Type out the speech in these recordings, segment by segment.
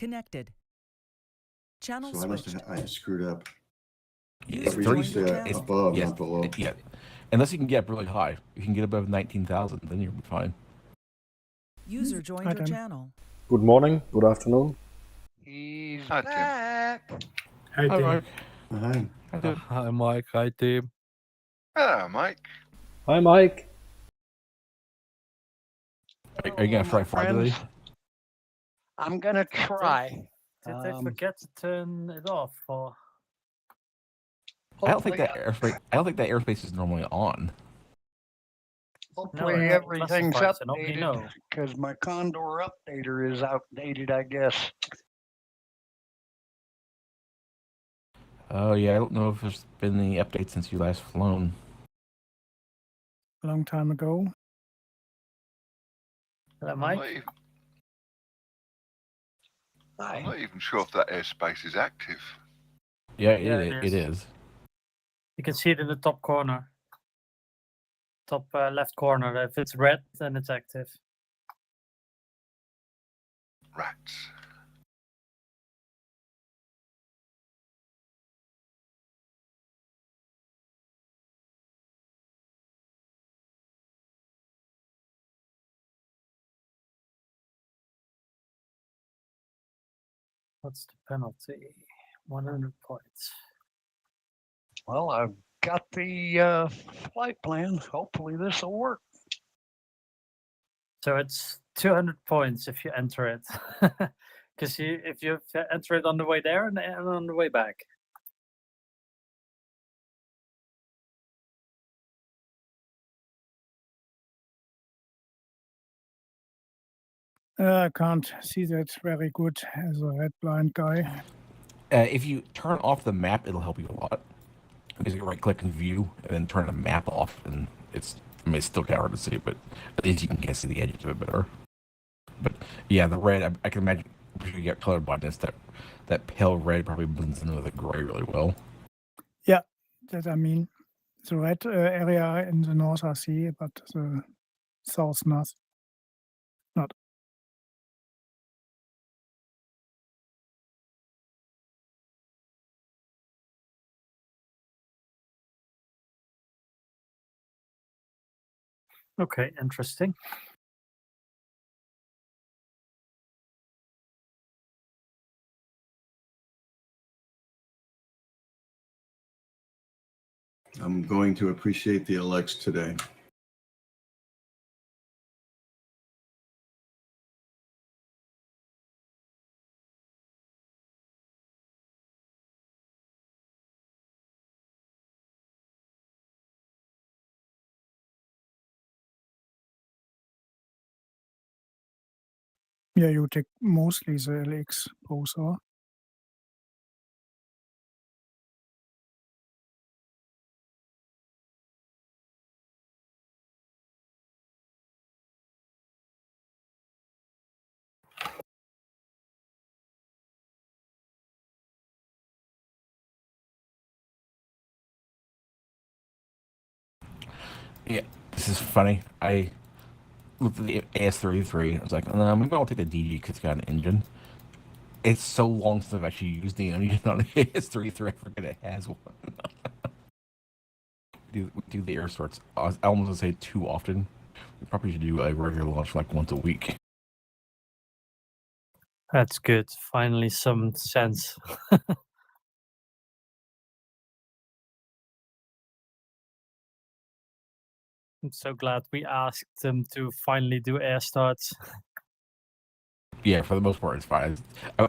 Connected. Channel So switched. I screwed up. User We joined used your to channel. above, Yes, not below. yeah. Unless you can get up really high. You can get above 19,000, then you'll be fine. User joined your channel. Good morning, good afternoon. He's Hi, Tim. back. Hi, Hi, Tim. Mike. Hi. Hi, dude. Hi, Mike. Hi, Tim. Hello, Mike. Hi, Mike. Are you going to try fly today? I'm gonna try. Did they forget to turn it off? Or I don't think that airspace is normally on. Hopefully No, it everything's classifies, so nobody updated know. because my Condor updater is outdated, I guess. Oh, yeah, I don't know if there's been any updates since you last flown. A long time ago. hello, I'm Mike. not even sure if that airspace is active. Yeah, Yeah, it is. You can see it in the top corner. Top left corner. If it's red, then it's active. Rats. What's the penalty? 100 points. Well, I've got the flight plan. Hopefully this will work. So it's 200 points if you enter it. Because if you enter it on the way there and on the way back. I can't see that very good as a red blind guy. If you turn off the map, it'll help you a lot. Basically, right-click and view, and then turn the map off, and it's still kind of hard to see, but at least you can see the edges of it better. But yeah, the red, I can imagine if you get colorblindness, that pale red probably blends in with the gray really well. Yeah, that I mean, the red area in the north I see, but the south not. Okay, interesting. I'm going to appreciate the Alex today. Yeah, you take mostly the LX browser. Yeah, this is funny. I looked at the AS33. I was like, maybe I'll take the DG because it's got an engine. It's so long since I've actually used the engine on the AS33. I forget it has one. do the air sorts. I almost want to say too often. We probably should do a regular launch like once a week. That's good. Finally, some sense. I'm so glad we asked them to finally do air starts. Yeah, for the most part, it's fine.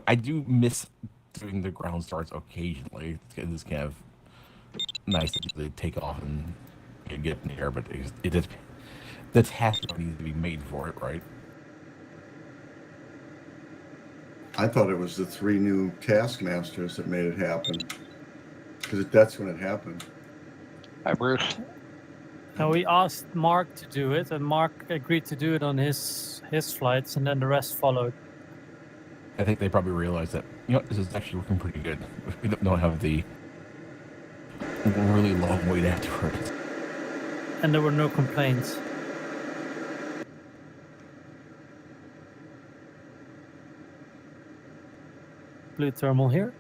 I do miss doing the ground starts occasionally. It's kind of nice that they take off and get in the air, but that task needs to be made for it, right? I thought it was the 3 new taskmasters that made it happen. Because that's when it happened. Hi, Bruce. Now we asked Mark to do it, and Mark agreed to do it on his flights, and then the rest followed. I think they probably realized that, this is actually working pretty good. We don't have the really long wait afterwards. And there were no complaints. blue thermal here.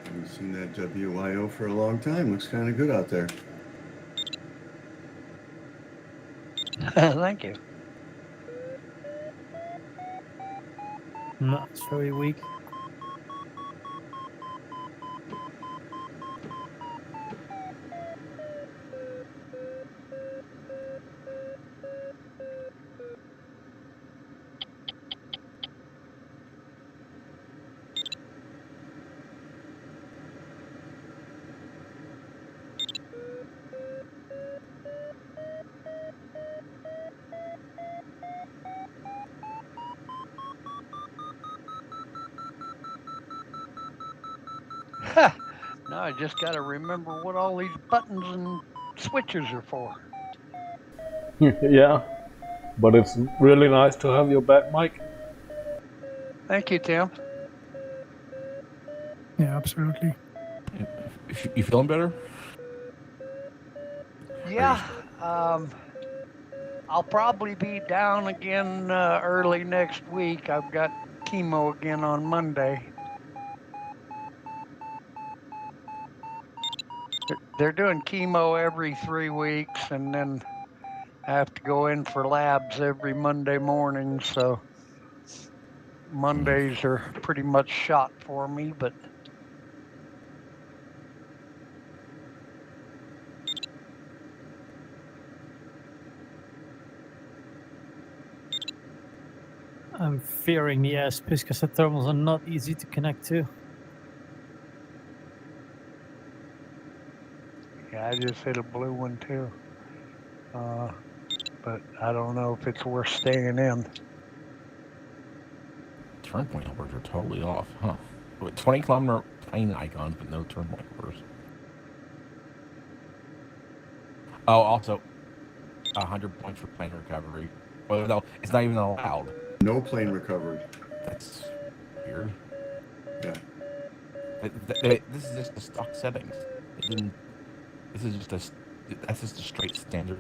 Haven't seen that WYO for a long time. Looks kind of good out there. Thank you. No, it's very weak. Now I just got to remember what all these buttons and switches are for. Yeah, but it's really nice to have you back, Mike. Thank you, Tim. Yeah, absolutely. You feeling better? Yeah, I'll probably be down again early next week. I've got chemo again on Monday. They're doing chemo every 3 weeks, and then I have to go in for labs every Monday morning. So Mondays are pretty much shot for me, but I'm fearing the airspace because the thermals are not easy to connect to. yeah, I just hit a blue one too. But I don't know if it's worth staying in. Turn point numbers are totally off, huh? 20-kilometer plane icons, but no turn point numbers. Oh, also, 100 points for plane recovery. Well, no, it's not even allowed. No plane recovery. That's weird. Yeah. This is just the stock settings. It didn't. This is just that's just a straight standard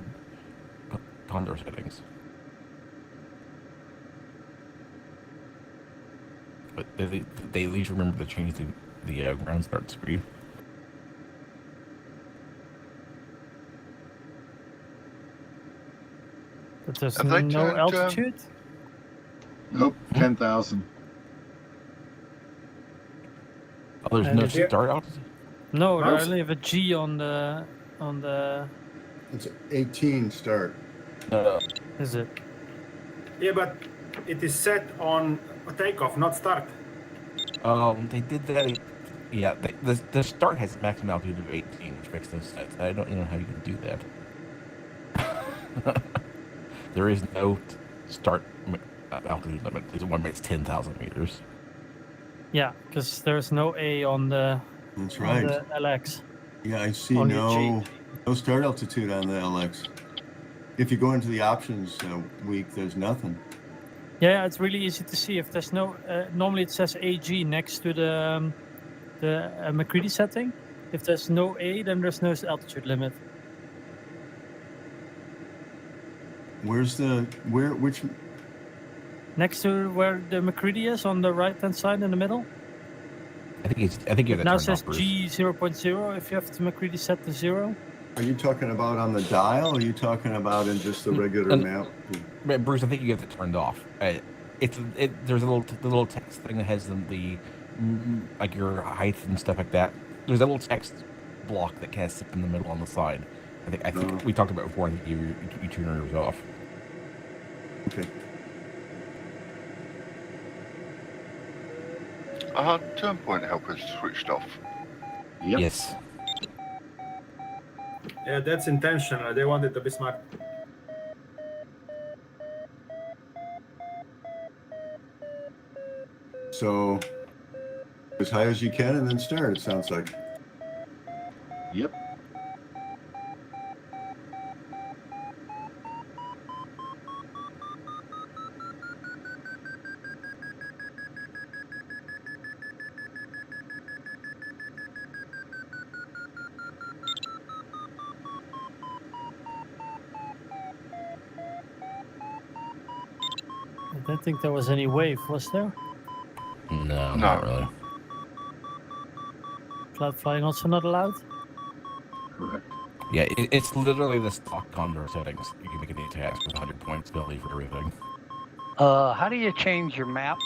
Condor settings. But they at least remember to change the ground start screen. But there's Have they no turned, altitude. Nope, 10,000. Oh, there's And no if you- start altitude. No, I Mouse- only have a G on the. It's 18 start. No. Is it? Yeah, but it is set on takeoff, not start. They did that. Yeah, the start has a maximum altitude of 18, which makes no sense. I don't know how you can do that. There is no start altitude limit. There's one that's 10,000 meters. Yeah, because there's no A on the That's on right. the LX. Yeah, I see On your no start altitude on the LX. If you go into the options week, there's nothing. Yeah, it's really easy to see if there's no. Normally it says AG next to the McCready setting. If there's no A, then there's no altitude limit. Which? Next to where the McCready is on the right hand side in the middle. I think you have to Now turn it says off, Bruce. G 0.0 if you have the McCready set to 0. Are you talking about on the dial, or are you talking about in just the regular map? Bruce, I think you have it turned off. There's a little text thing that has the like your height and stuff like that. There's a little text block that kind of sits in the middle on the side. I think we talked about it before. I think you turn yours off. Okay. Turn point helpers switched off. Yep. Yes. Yeah, that's intentional. They wanted to be smart. So as high as you can and then start, it sounds like. Yep. I don't think there was any wave, was there? No, No. not really. Cloud flying also not allowed? Correct. Yeah, it's literally the stock Condor settings. You can make any task with 100 points ability for everything. How do you change your map?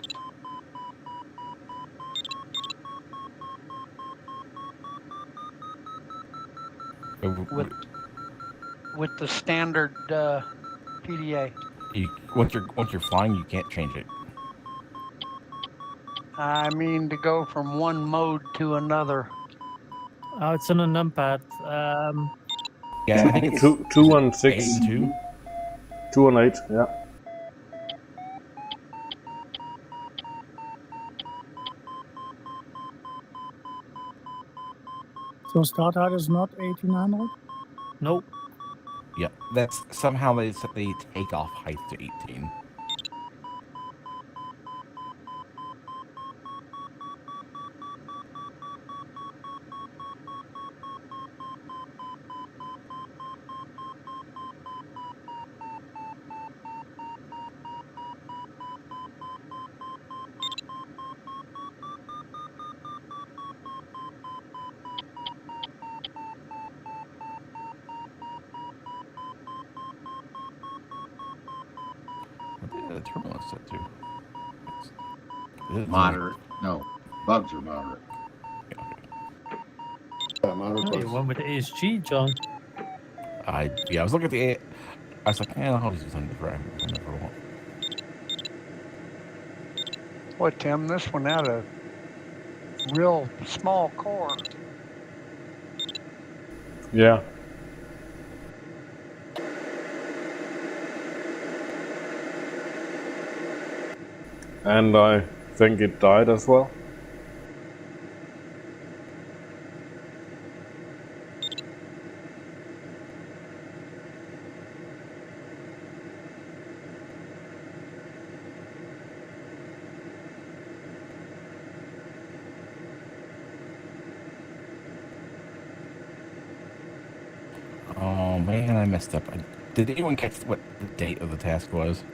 With the standard PDA? Once you're flying, you can't change it. I mean, to go from one mode to another. Oh, it's on a numpad. Yeah, I think it's 216. 8 and 2. 218, yeah. So start height is not 1800? Nope. Yeah, that's somehow they set the takeoff height to 18. What did the turbulence set to? Moderate. No, bugs are moderate. Oh, you went with ASG, John. I was looking at the. I was like, I'll just do something different. I never want. Boy, Tim, this one had a real small core. Yeah. And I think it died as well. Oh man, I messed up. Did anyone catch what the date of the task was?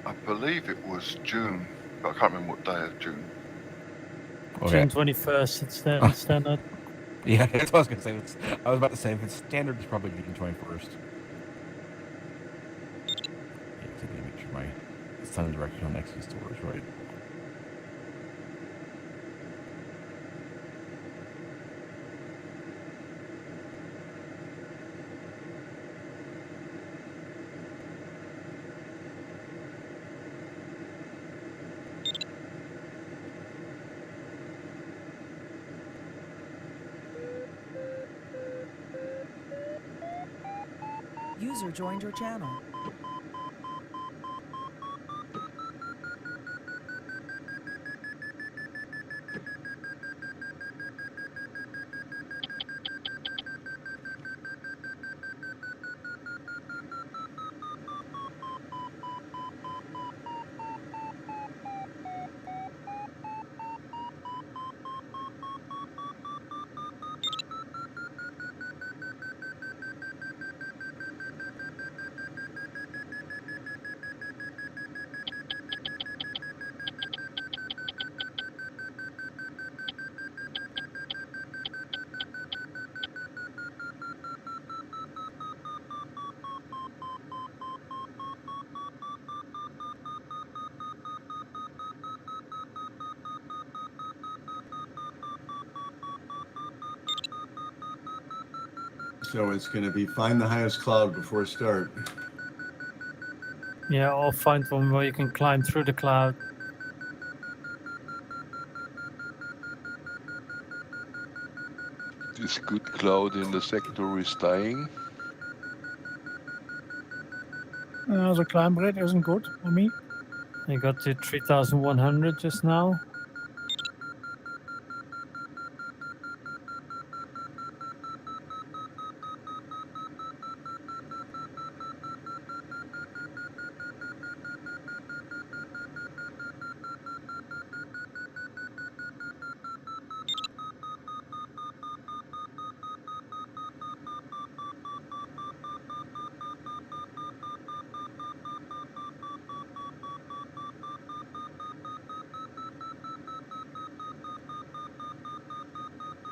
I believe it was June, but I can't remember what day of June. Okay. June 21st, it's standard. Yeah, that's what I was gonna say. I was about to say if it's standard, it's probably June 21st. Yeah, I need to make sure my sun direction on Nexus store is right. User joined your channel. So it's going to be find the highest cloud before start. Yeah, or find one where you can climb through the cloud. This good cloud in the sector is dying. The climb rate isn't good for me. I got to 3,100 just now.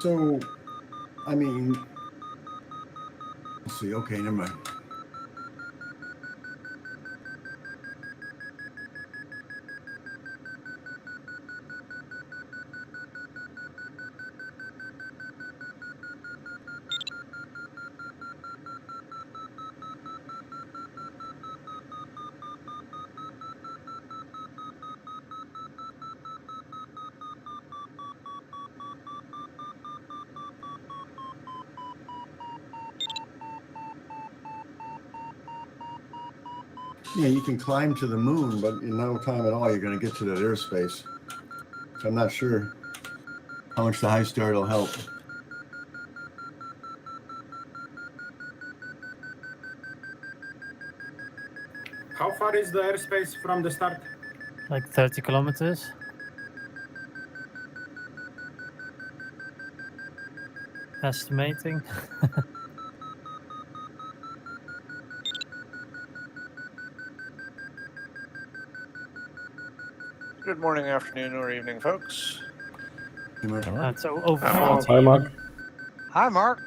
So, I mean, let's see. Okay, never mind. Yeah, you can climb to the moon, but in no time at all, you're going to get to that airspace. So I'm not sure how much the high start will help. How far is the airspace from the start? Like 30 kilometers. Estimating. Good morning, afternoon, or evening, folks. That's over Hi, 40. Hi, Mark. even. Hi, Mark.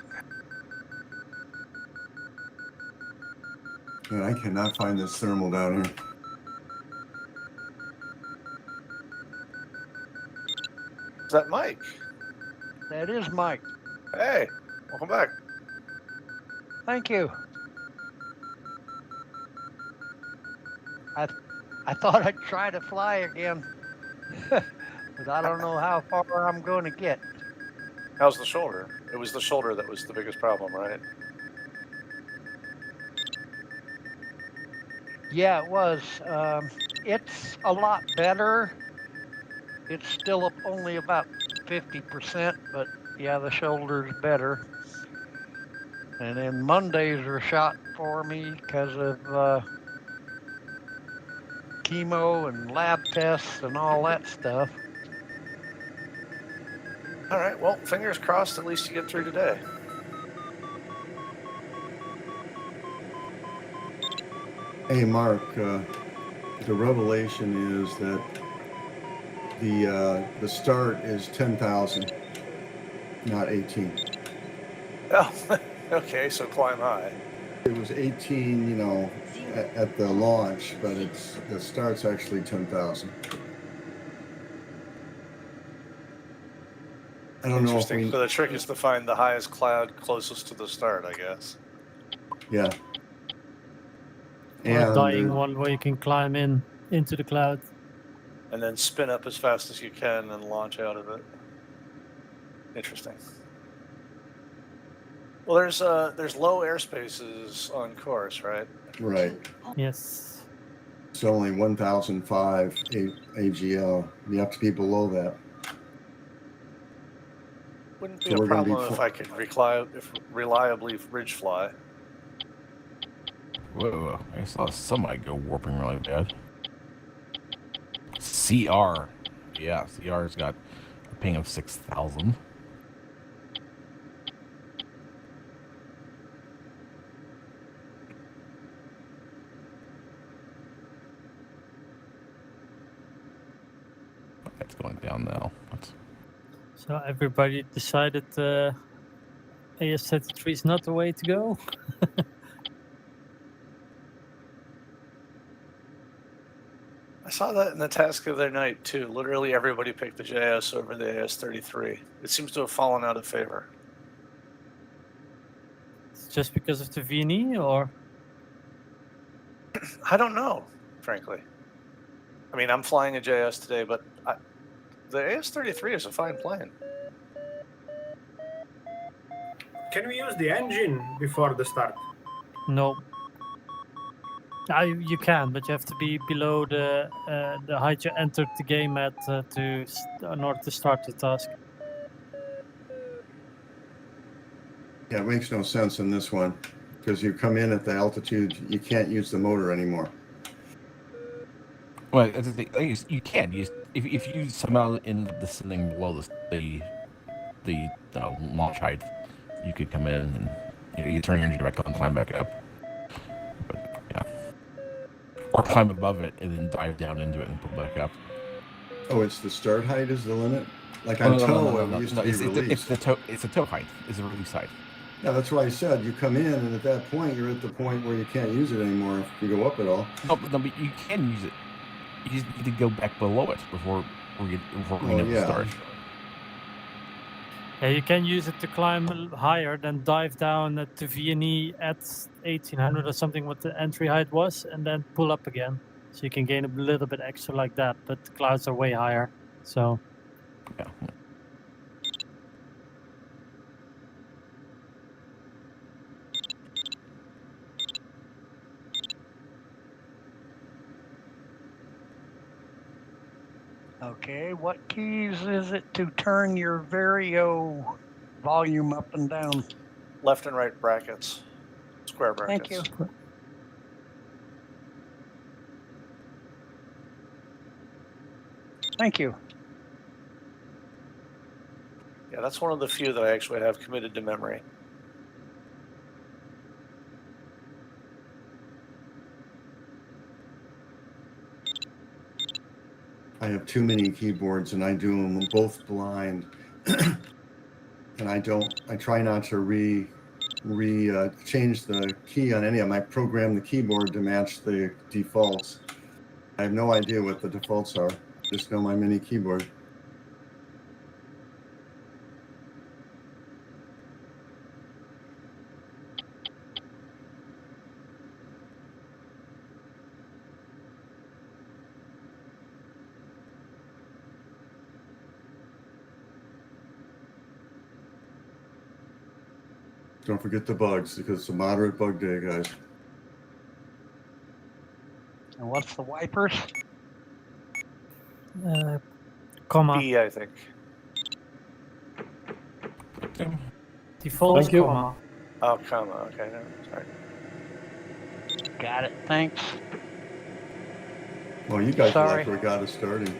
Man, I cannot find this thermal down here. Is that Mike? That is Mike. Hey, welcome back. Thank you. I thought I'd try to fly again, but I don't know how far I'm going to get. How's the shoulder? It was the shoulder that was the biggest problem, right? Yeah, it was. It's a lot better. It's still only about 50%, but yeah, the shoulder's better. And then Mondays are shot for me because of chemo and lab tests and all that stuff. All right, well, fingers crossed, at least you get through today. Hey, Mark, the revelation is that the start is 10,000, not 18. Oh, okay, so climb high. It was 18, you know, at the launch, but the start's actually 10,000. I don't know if Interesting. So the trick is to find the highest cloud closest to the start, I guess. Yeah. Or And dying one where you can climb into the cloud. And then spin up as fast as you can and launch out of it. Interesting. Well, there's low airspaces on course, right? right. Yes. It's only 1,005 AGL. You have to be below that. Wouldn't be So a we're gonna be problem if I could reliably ridge fly. Whoa, I saw somebody go warping really bad. CR. Yeah, CR's got a ping of 6,000. It's going down now. So everybody decided AS33 is not the way to go. I saw that in the task the other night too. Literally everybody picked the JS over the AS33. It seems to have fallen out of favor. It's just because of the VNE, or? I don't know, frankly. I mean, I'm flying a JS today, but the AS33 is a fine plane. Can we use the engine before the start? No. You can, but you have to be below the height you entered the game at in order to start the task. Yeah, it makes no sense in this one because you come in at the altitude, you can't use the motor anymore. Well, that's the thing, you can use if you somehow end up descending below the launch height, you could come in and you turn your engine back on and climb back up. But yeah, or climb above it and then dive down into it and pull back up. Oh, it's the start height is the limit? Like on tow, it used to be released. It's the tow height. It's the release height. Yeah, that's why I said you come in, and at that point, you're at the point where you can't use it anymore if you go up at all. No, but you can use it. You just need to go back below it before we start. Yeah, you can use it to climb higher, then dive down to VNE at 1800 or something, what the entry height was, and then pull up again. So you can gain a little bit extra like that, but the clouds are way higher. So yeah. Okay, what keys is it to turn your Vario volume up and down? Left and right brackets. Square brackets. Thank you. Thank you. Yeah, that's one of the few that I actually have committed to memory. I have too many keyboards, and I do them both blind. And I try not to change the key on any of them. I program the keyboard to match the defaults. I have no idea what the defaults are. Just know my mini keyboard. Don't forget the bugs, because it's a moderate bug day, guys. And what's the wipers? Comma. B, I think. Default Thank you. comma. Oh, comma. Okay, no, sorry. Got it. Thanks. Well, you guys Sorry. like where got us started.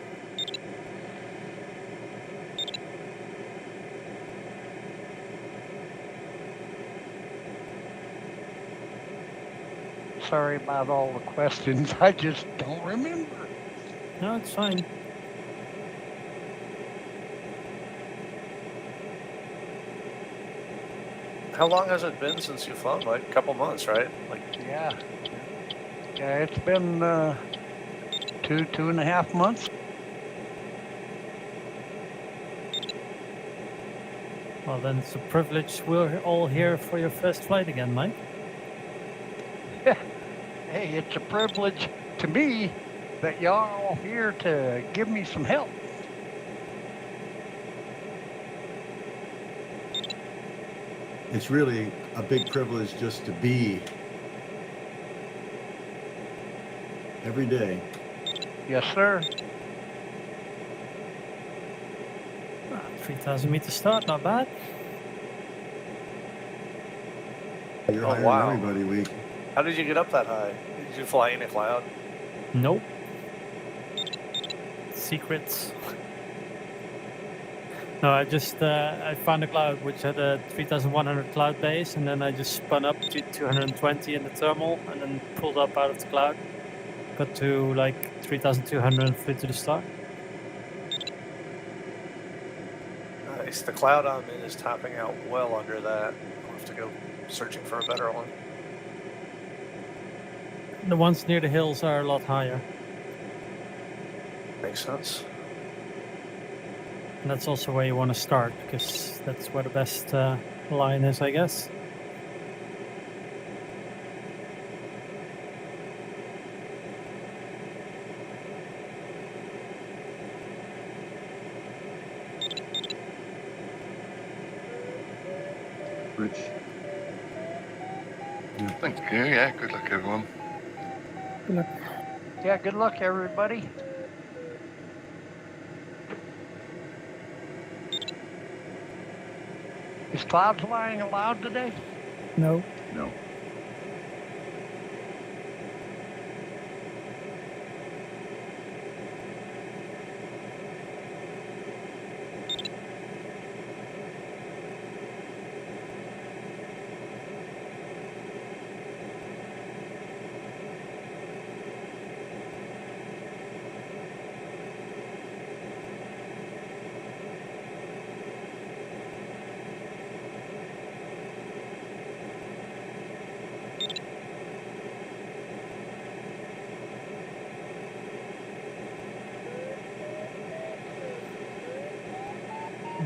Sorry about all the questions. I just don't remember. No, it's fine. How long has it been since you've flown? Like a couple months, right? Like, Yeah. Yeah, it's been 2.5 months. Well, then it's a privilege. We're all here for your first flight again, Mike. Hey, it's a privilege to me that y'all are here to give me some help. It's really a big privilege just to be every day. Yes, sir. 3,000 meter start, not bad. You're Oh, higher wow. than everybody week. how did you get up that high? Did you fly in a cloud? Nope. Secrets. No, I just I found a cloud which had a 3,100 cloud base, and then I just spun up to 220 in the thermal, and then pulled up out of the cloud. Got to like 3,200 and flew to the start. Nice. The cloud I'm in is topping out well under that. I'll have to go searching for a better one. The ones near the hills are a lot higher. Makes sense. And that's also where you want to start, because that's where the best line is, I guess. Rich. Thank you. Yeah, good luck, everyone. Good luck. Yeah, good luck, everybody. Is cloud flying allowed today? No. No.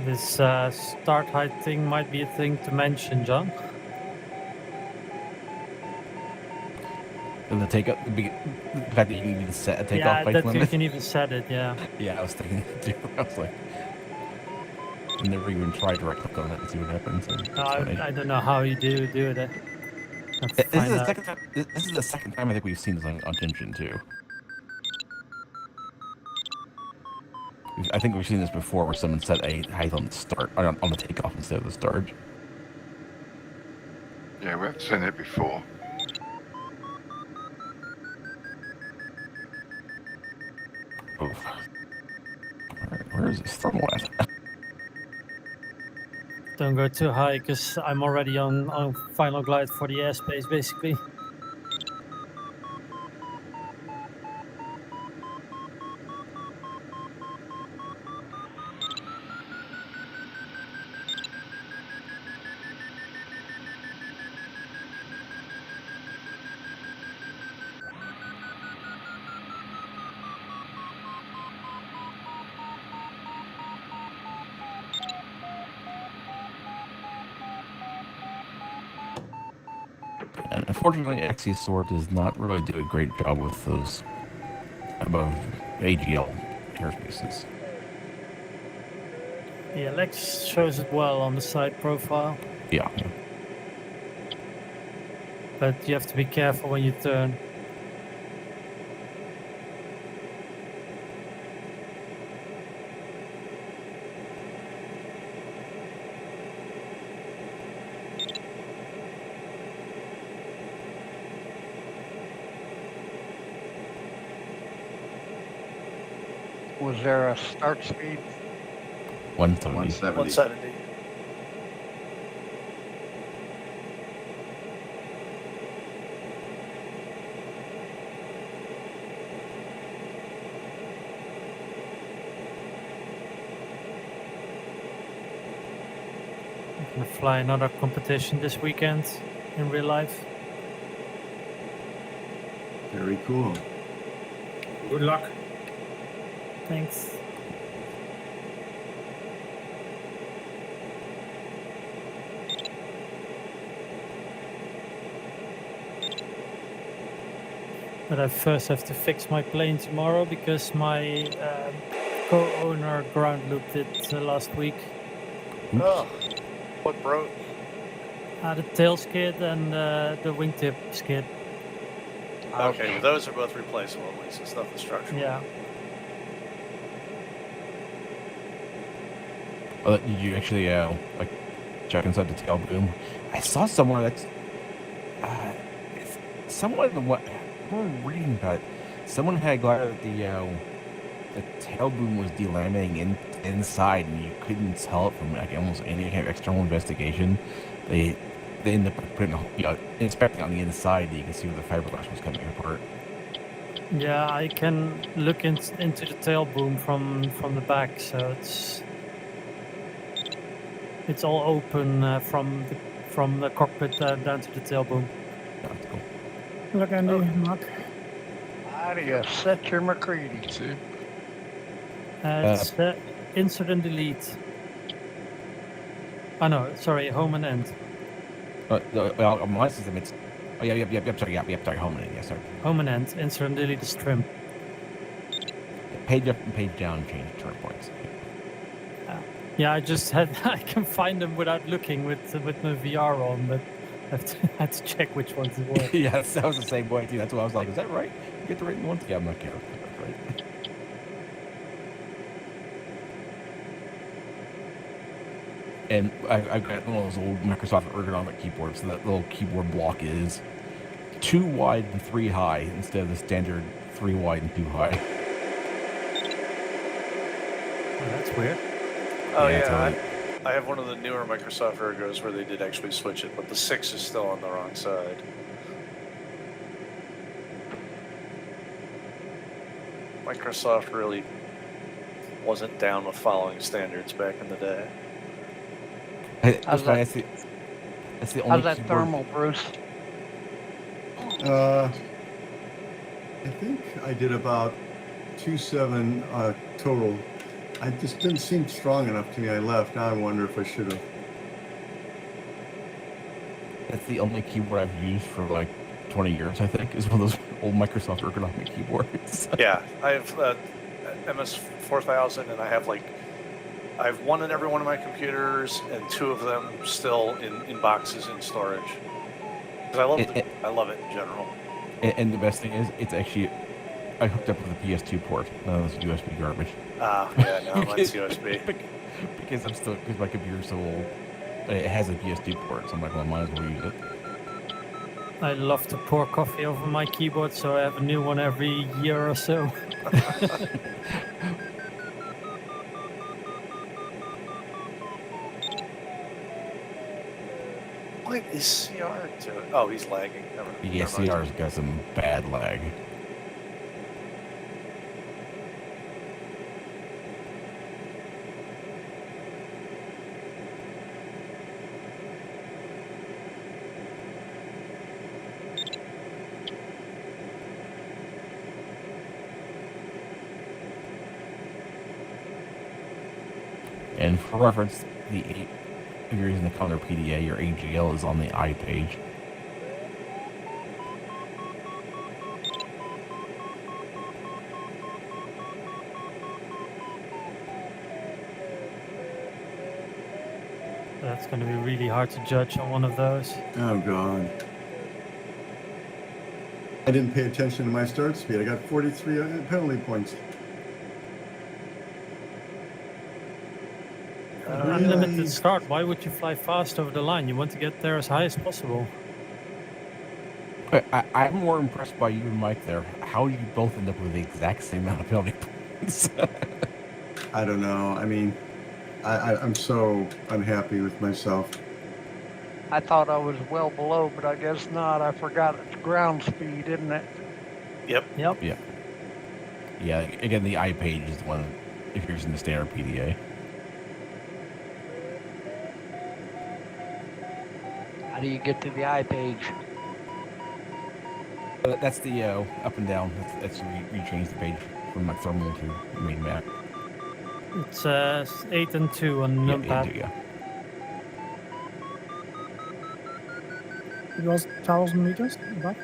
This start height thing might be a thing to mention, John. And the fact that you can even set a takeoff Yeah, height that you limit. can even set it, yeah. Yeah, I was thinking it too. I was like, I never even tried to right click on that and see what happens. So it's funny. I don't know how you do it. This is the second time. This is the second time I think we've seen this on Tchin Tchin too. I think we've seen this before, where someone set a height on the start, on the takeoff instead of the start. Yeah, we've seen it before. Oof. Alright, where is this thermal at? Don't go too high, because I'm already on final glide for the airspace, basically. And unfortunately, Axis Sword does not really do a great job with those above AGL airspaces. Yeah, Lex shows it well on the side profile, Yeah. but you have to be careful when you turn. Was there a start speed? 170. 170. I'm gonna fly another competition this weekend in real life. Very cool. Good luck. Thanks. But I first have to fix my plane tomorrow because my co-owner ground looped it last week. Oh, what broke? The tail skid and the wingtip skid. Okay, well, those are both replaceable at least. It's nothing structural. Yeah. Did you actually like check inside the tail boom? I saw somewhere that's someone what I'm reading about it. Someone had glided that the tail boom was delaminating inside, and you couldn't tell it from like almost any kind of external investigation. They ended up putting inspecting on the inside, and you can see where the fiberglass was coming apart. Yeah, I can look into the tail boom from the back, so it's all open from the cockpit down to the tail boom. Yeah, that's cool. Good luck, Andy. Mark. How do you set your McCready? See? It's insert and delete. Oh no, sorry, home and end. Well, on my system, it's sorry, home and end, yes, sorry. Home and end, insert and delete is trim. Page up and page down, change turn points. Yeah, I can find them without looking with my VR on, but had to check which ones it were. Yeah, that was the same way too. That's why I was like, is that right? You get the right ones? Yeah, I'm not kidding. That's right. And I've got one of those old Microsoft ergonomic keyboards. So that little keyboard block is 2 wide and 3 high instead of the standard 3 wide and 2 high. Oh, that's weird. Oh Yeah, yeah, totally. I have one of the newer Microsoft Ergos where they did actually switch it, but the 6 is still on the wrong side. Microsoft really wasn't down with following standards back in the day. How's That's the only How's that keyboard- thermal, Bruce? I think I did about 2.7 total. I just didn't seem strong enough to me. I left. Now I wonder if I should have. That's the only keyboard I've used for like 20 years, I think, is one of those old Microsoft ergonomic keyboards. Yeah, I have MS4000, and I have one in every one of my computers, and 2 of them still in boxes in storage. 'Cause I love it. I love it in general. And the best thing is, it's actually, I hooked up with a PS2 port. None of this USB garbage. Yeah, no, mine's USB. Because my computer's so old. It has a PS2 port, so I'm like, well, I might as well use it. I love to pour coffee over my keyboard, so I have a new one every year or so. What is CR doing? Oh, he's lagging. Yeah, CR's got some bad lag. And for reference, if you're using the Condor PDA, your AGL is on the I page. That's going to be really hard to judge on one of those. Oh God. I didn't pay attention to my start speed. I got 43 penalty points. Unlimited start. Why would you fly fast over the line? You want to get there as high as possible. I'm more impressed by you and Mike there. How do you both end up with the exact same amount of penalty points? I don't know. I mean, I'm so unhappy with myself. I thought I was well below, but I guess not. I forgot it's ground speed, isn't it? Yep. Yep. Yeah, again, the I page is the one if you're using the standard PDA. How do you get to the I page? That's the up and down. That's you change the page from like thermal to main map. It's 8 and 2 on Yeah, numpad. yeah. It was 1,000 meters above.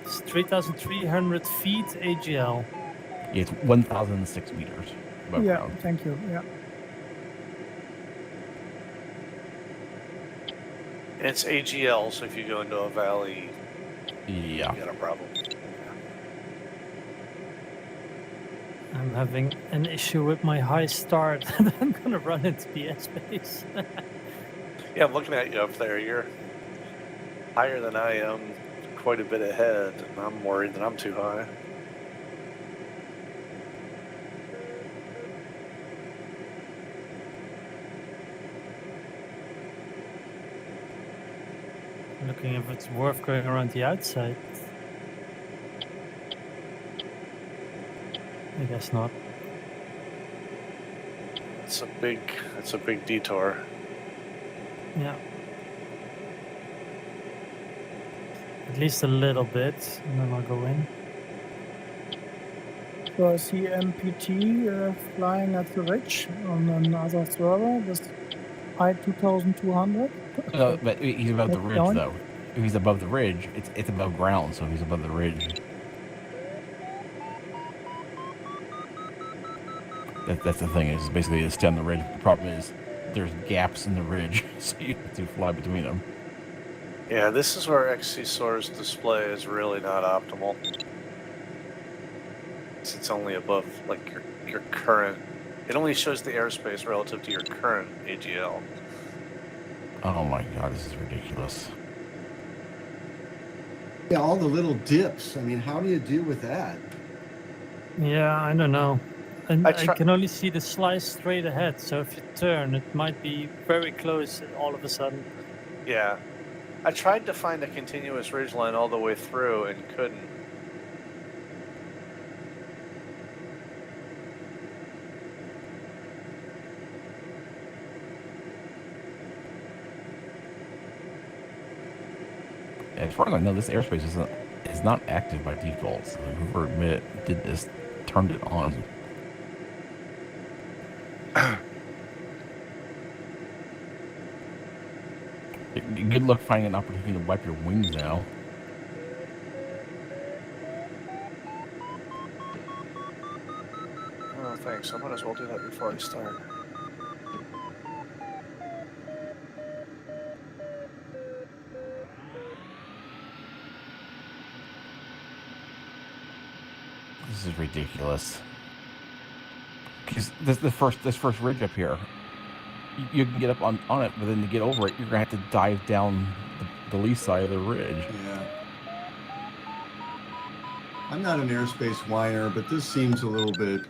It's 3,300 feet AGL. Yeah, it's 1,006 meters above Yeah, ground. thank you. Yeah. And it's AGL, so if you go into a valley, Yeah. you got a problem. I'm having an issue with my high start, and I'm gonna run into the airspace. Yeah, I'm looking at you up there. You're higher than I am, quite a bit ahead, and I'm worried that I'm too high. Looking if it's worth going around the outside. I guess not. It's a big detour. Yeah. At least a little bit, and then I'll go in. So I see MPT flying at the ridge on another server with height 2,200. No, but he's above the Keep ridge, going. though. If he's above the ridge, it's above ground, so he's above the ridge. That's the thing, is basically it's down the ridge. The problem is there's gaps in the ridge, so you have to fly between them. Yeah, this is where XC-SOAR's display is really not optimal. It's only above like your current. It only shows the airspace relative to your current AGL. Oh my god, this is ridiculous. Yeah, all the little dips. I mean, how do you deal with that? Yeah, I don't know. And I I can only see the slice straight ahead, so if you turn, it might be very close all of a sudden. Yeah. I tried to find a continuous ridgeline all the way through and couldn't. As far as I know, this airspace is not active by default. So whoever did this turned it on. Good luck finding an opportunity to wipe your wings now. Oh, thanks. I might as well do that before I start. This is ridiculous. Because this first ridge up here, you can get up on it, but then to get over it, you're gonna have to dive down the lee side of the ridge. Yeah. I'm not an airspace whiner, but this seems a little bit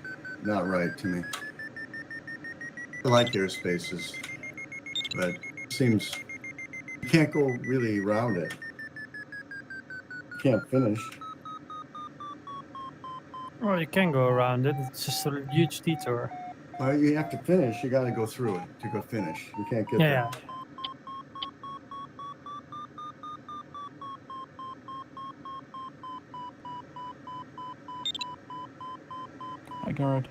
not right to me. I like airspaces, but it seems you can't go really around it. You can't finish. Well, you can go around it. It's just a huge detour. You have to finish. You got to go through it to go finish. You can't get there. Yeah. Hi, guard.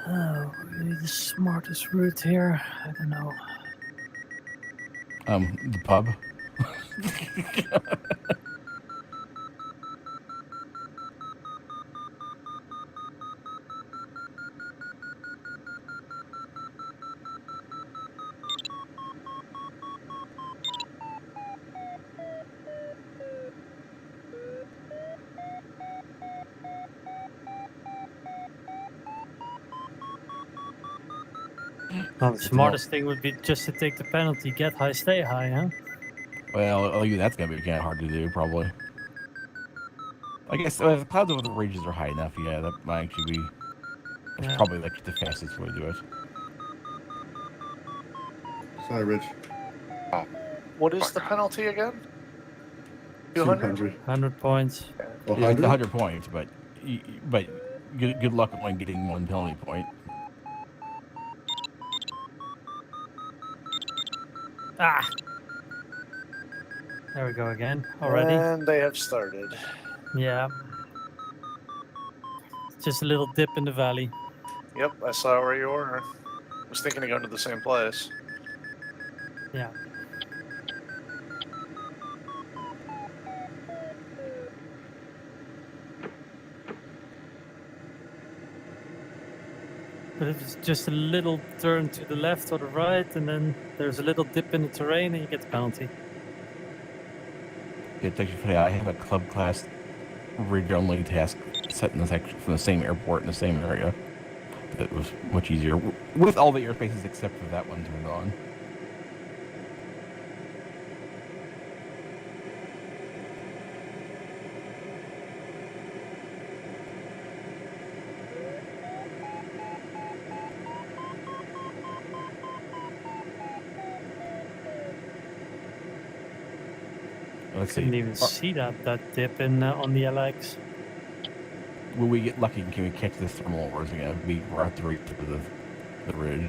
Oh, really the smartest route here? I don't know. The pub. Well, the smartest thing would be just to take the penalty, get high, stay high, huh? Well, that's gonna be kind of hard to do, probably. I guess if the clouds over the ridges are high enough, yeah, that might actually be. That's probably like the fastest way to do it. Sorry, Rich. What is the penalty again? 200? 100 points. Yeah, 100 points, but good luck when getting one penalty point. Ah! There we go again, already. And they have started. Yeah. Just a little dip in the valley. Yep, I saw where you were. I was thinking of going to the same place. Yeah. But it's just a little turn to the left or the right, and then there's a little dip in the terrain, and you get the penalty. It's actually funny. I have a club class ridge only task set in from the same airport in the same area. It was much easier with all the airspaces except for that one turned on. Let's see. Didn't even see that dip in on the LX. Will we get lucky? Can we catch this thermal, or is it going to be right to reach the ridge?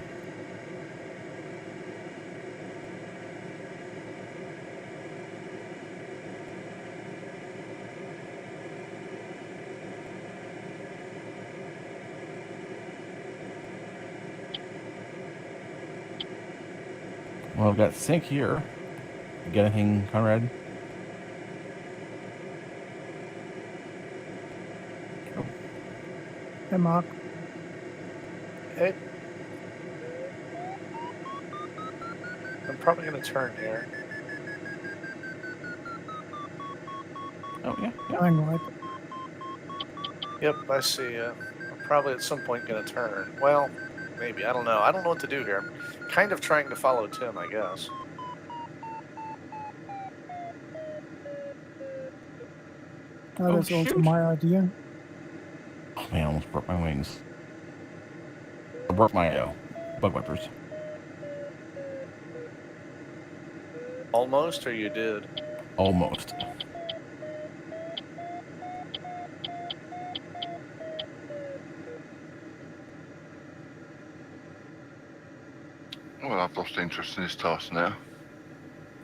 Well, I've got sync here. You got anything, Conrad? Hey, Mark. Hey. I'm probably going to turn here. Oh, yeah. Hang right. Yep, I see you. I'm probably at some point going to turn. Well, maybe. I don't know. I don't know what to do here. I'm kind of trying to follow Tim, I guess. That's also my idea. Oh, man, I almost broke my wings. I broke my bug wipers. Almost, or you did? Almost. Well, I've lost interest in this task now.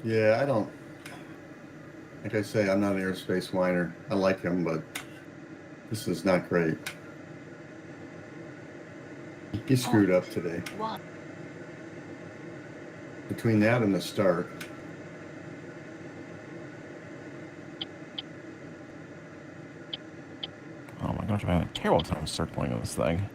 Yeah, I don't. Like I say, I'm not an aerospace whiner. I like him, but this is not great. He screwed up today. Between that and the start. Oh my gosh, I'm having a terrible time circling this thing.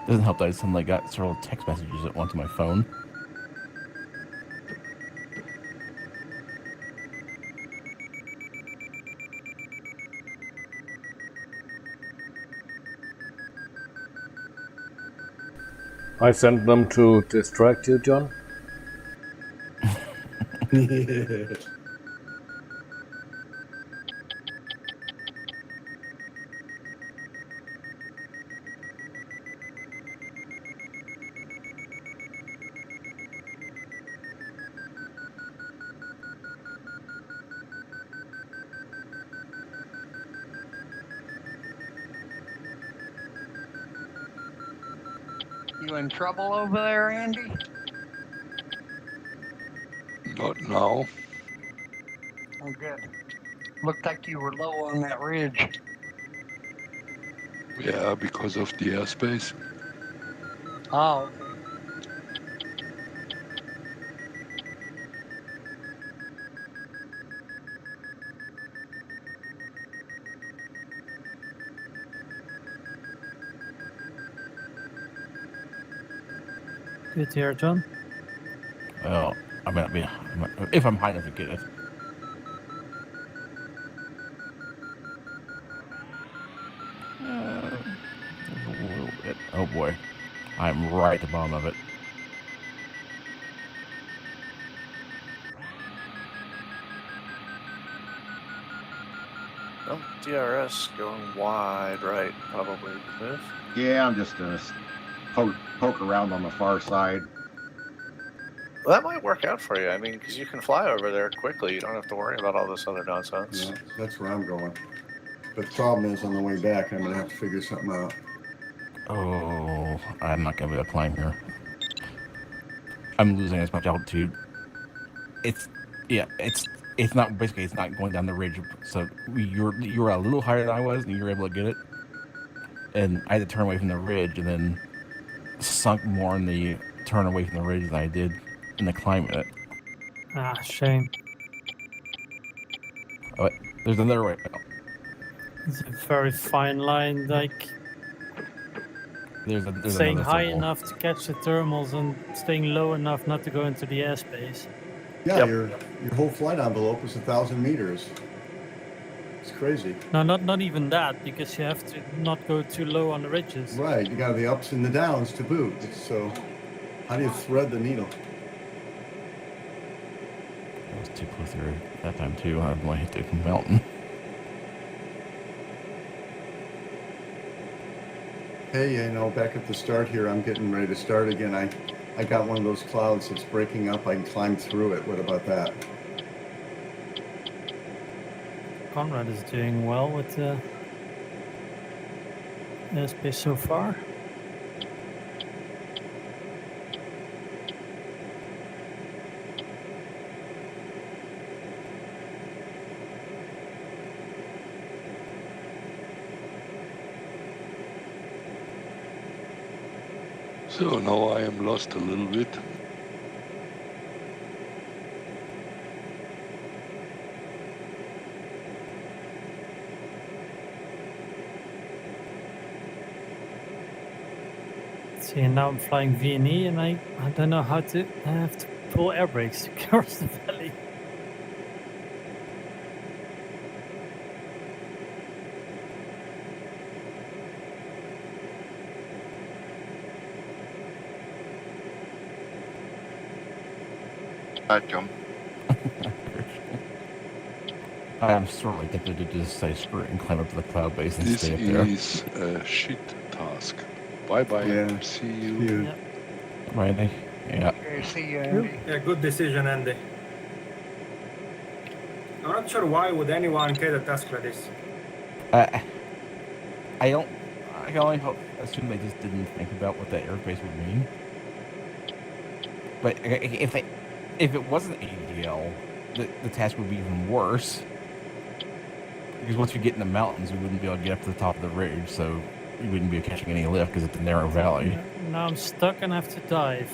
Doesn't help that I suddenly got several text messages that went to my phone. I sent them to distract you, John. You in trouble over there, Andy? Not now. Oh, good. Looked like you were low on that ridge. Yeah, because of the airspace. Oh, okay. Good to hear, John. Well, I mean, if I'm high enough to get it. There's a little bit. Oh boy, I'm right at the bottom of it. Oh, DRS going wide right, probably. Move. Yeah, I'm just gonna poke around on the far side. Well, that might work out for you. I mean, because you can fly over there quickly. You don't have to worry about all this other nonsense. Yeah, that's where I'm going. But the problem is, on the way back, I'm gonna have to figure something out. Oh, I'm not gonna be able to climb here. I'm losing as much altitude. It's not basically it's not going down the ridge. So you're a little higher than I was, and you were able to get it. And I had to turn away from the ridge, and then sunk more in the turn away from the ridge than I did in the climb it. Ah, shame. Oh, wait, there's another way. Oh, It's a very fine line, like there's staying another high circle. enough to catch the thermals and staying low enough not to go into the airspace. Yeah, Yep. your whole flight envelope is 1,000 meters. It's crazy. No, not even that, because you have to not go too low on the ridges. Right, you got the ups and the downs to boot. So, how do you thread the needle? I was too close there that time too. I only hit the mountain. Hey, you know, back at the start here, I'm getting ready to start again. I got one of those clouds that's breaking up. I can climb through it. What about that? Conrad is doing well with the airspace so far. So now I am lost a little bit. See, and now I'm flying VNE, and I don't know how to. I have to pull air brakes to cross the valley. Hi, John. I'm sort of like tempted to just say screw it and climb up to the cloud base and This stay up there. is a shit task. Bye bye. Yeah. See you. You. Yep. Right? Yeah. Okay, see you, Andy. Yeah, good decision, Andy. I'm not sure why would anyone get a task like this. I don't. I can only assume they just didn't think about what that airspace would mean. But if it wasn't ADL, the task would be even worse. Because once you get in the mountains, you wouldn't be able to get up to the top of the ridge, so you wouldn't be catching any lift because it's a narrow valley. Now I'm stuck and I have to dive.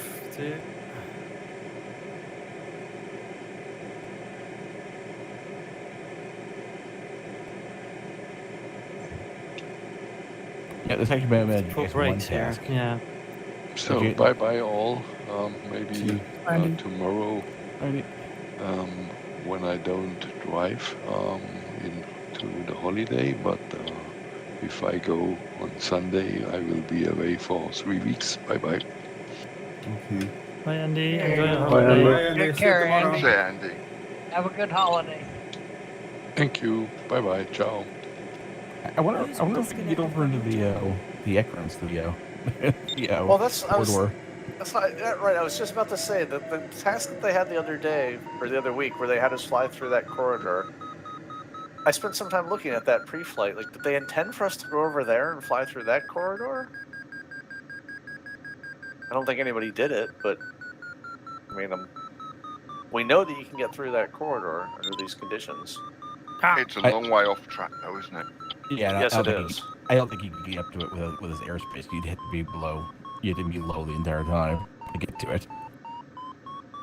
Yeah, this actually may have Pull just one brakes here. task. Yeah. So Okay. bye bye all. Maybe Andy. tomorrow, Alrighty. when I don't drive into the holiday, but if I go on Sunday, I will be away for 3 weeks. Bye bye. Okay. Bye, Andy. Hey, Enjoy your Bye, holiday. Andy. Bye, Andy. Take See you care, tomorrow. Andy. Say, Andy. Have a good holiday. Thank you. Bye bye. Ciao. I wonder if we can get over into the Ekron studio. Well, that's I was, corridor. that's not right. I was just about to say that the task that they had the other day or the other week, where they had us fly through that corridor. I spent some time looking at that pre-flight. Like, did they intend for us to go over there and fly through that corridor? I don't think anybody did it, but I mean, we know that you can get through that corridor under these conditions. It's a long way off track, though, isn't it? Yeah, Yes, I it don't think is. I don't think you could get up to it with his airspace. You'd have to be below. You had to be low the entire time to get to it,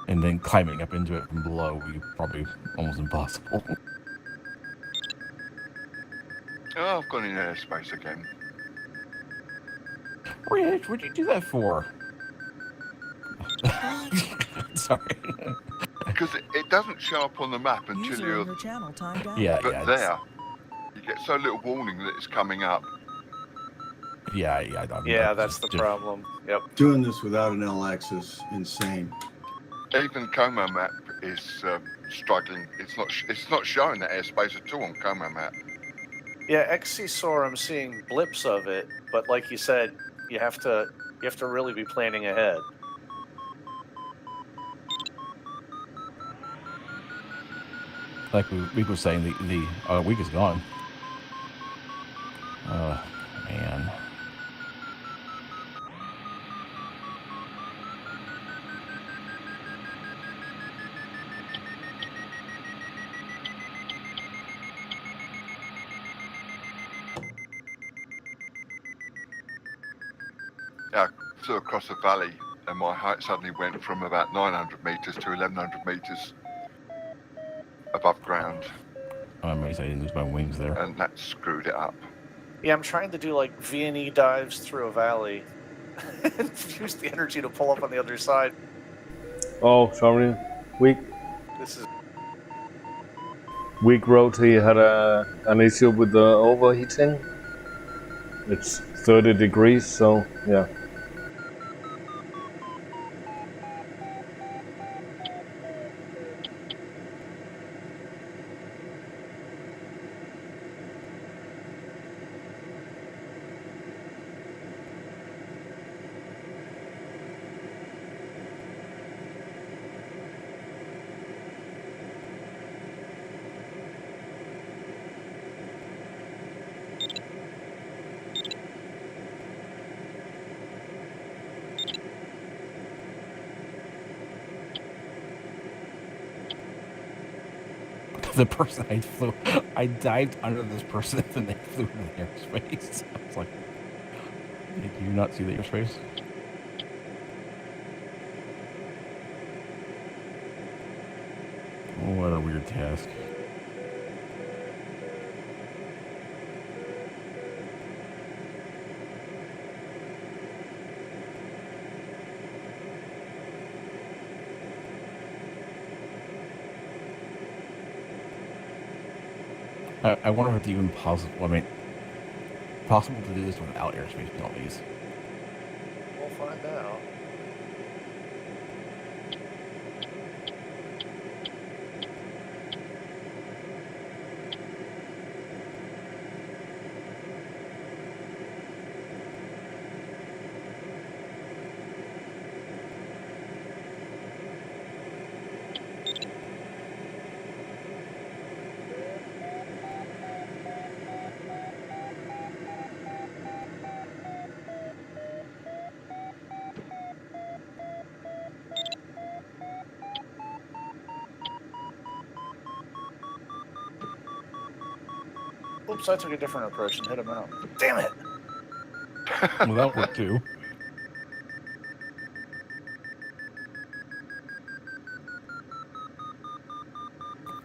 and then climbing up into it from below would be probably almost impossible. Oh, I've gone in airspace again. Rich, what'd you do that for? Sorry. Because it doesn't show up on the map until User in you're... your channel timed out. Yeah, But yeah, there, you get so little warning that it's coming up. yeah. Yeah, that's the just- problem. Yep. Doing this without an LX is insane. Even Como map is struggling. It's not showing that airspace at all on Como map. Yeah, XC SOAR, I'm seeing blips of it, but like you said, you have to really be planning ahead. Like we were saying, the week is gone. Oh man. Yeah, I flew across a valley and my height suddenly went from about 900 meters to 1100 meters above ground, I'm amazed I didn't lose my wings there. and that screwed it up. Yeah, I'm trying to do like V&E dives through a valley and use the energy to pull up on the other side. Oh, sorry. Weak This is wrote he had an issue with the overheating. It's 30 degrees, so yeah. The person I dived under this person and they flew into the airspace. I was like, do you not see the airspace? What a weird task. I wonder if it's even possible. I mean, possible to do this without airspace penalties. We'll find out. Oops, I took a different approach and hit him out. Damn it! Well, that worked too.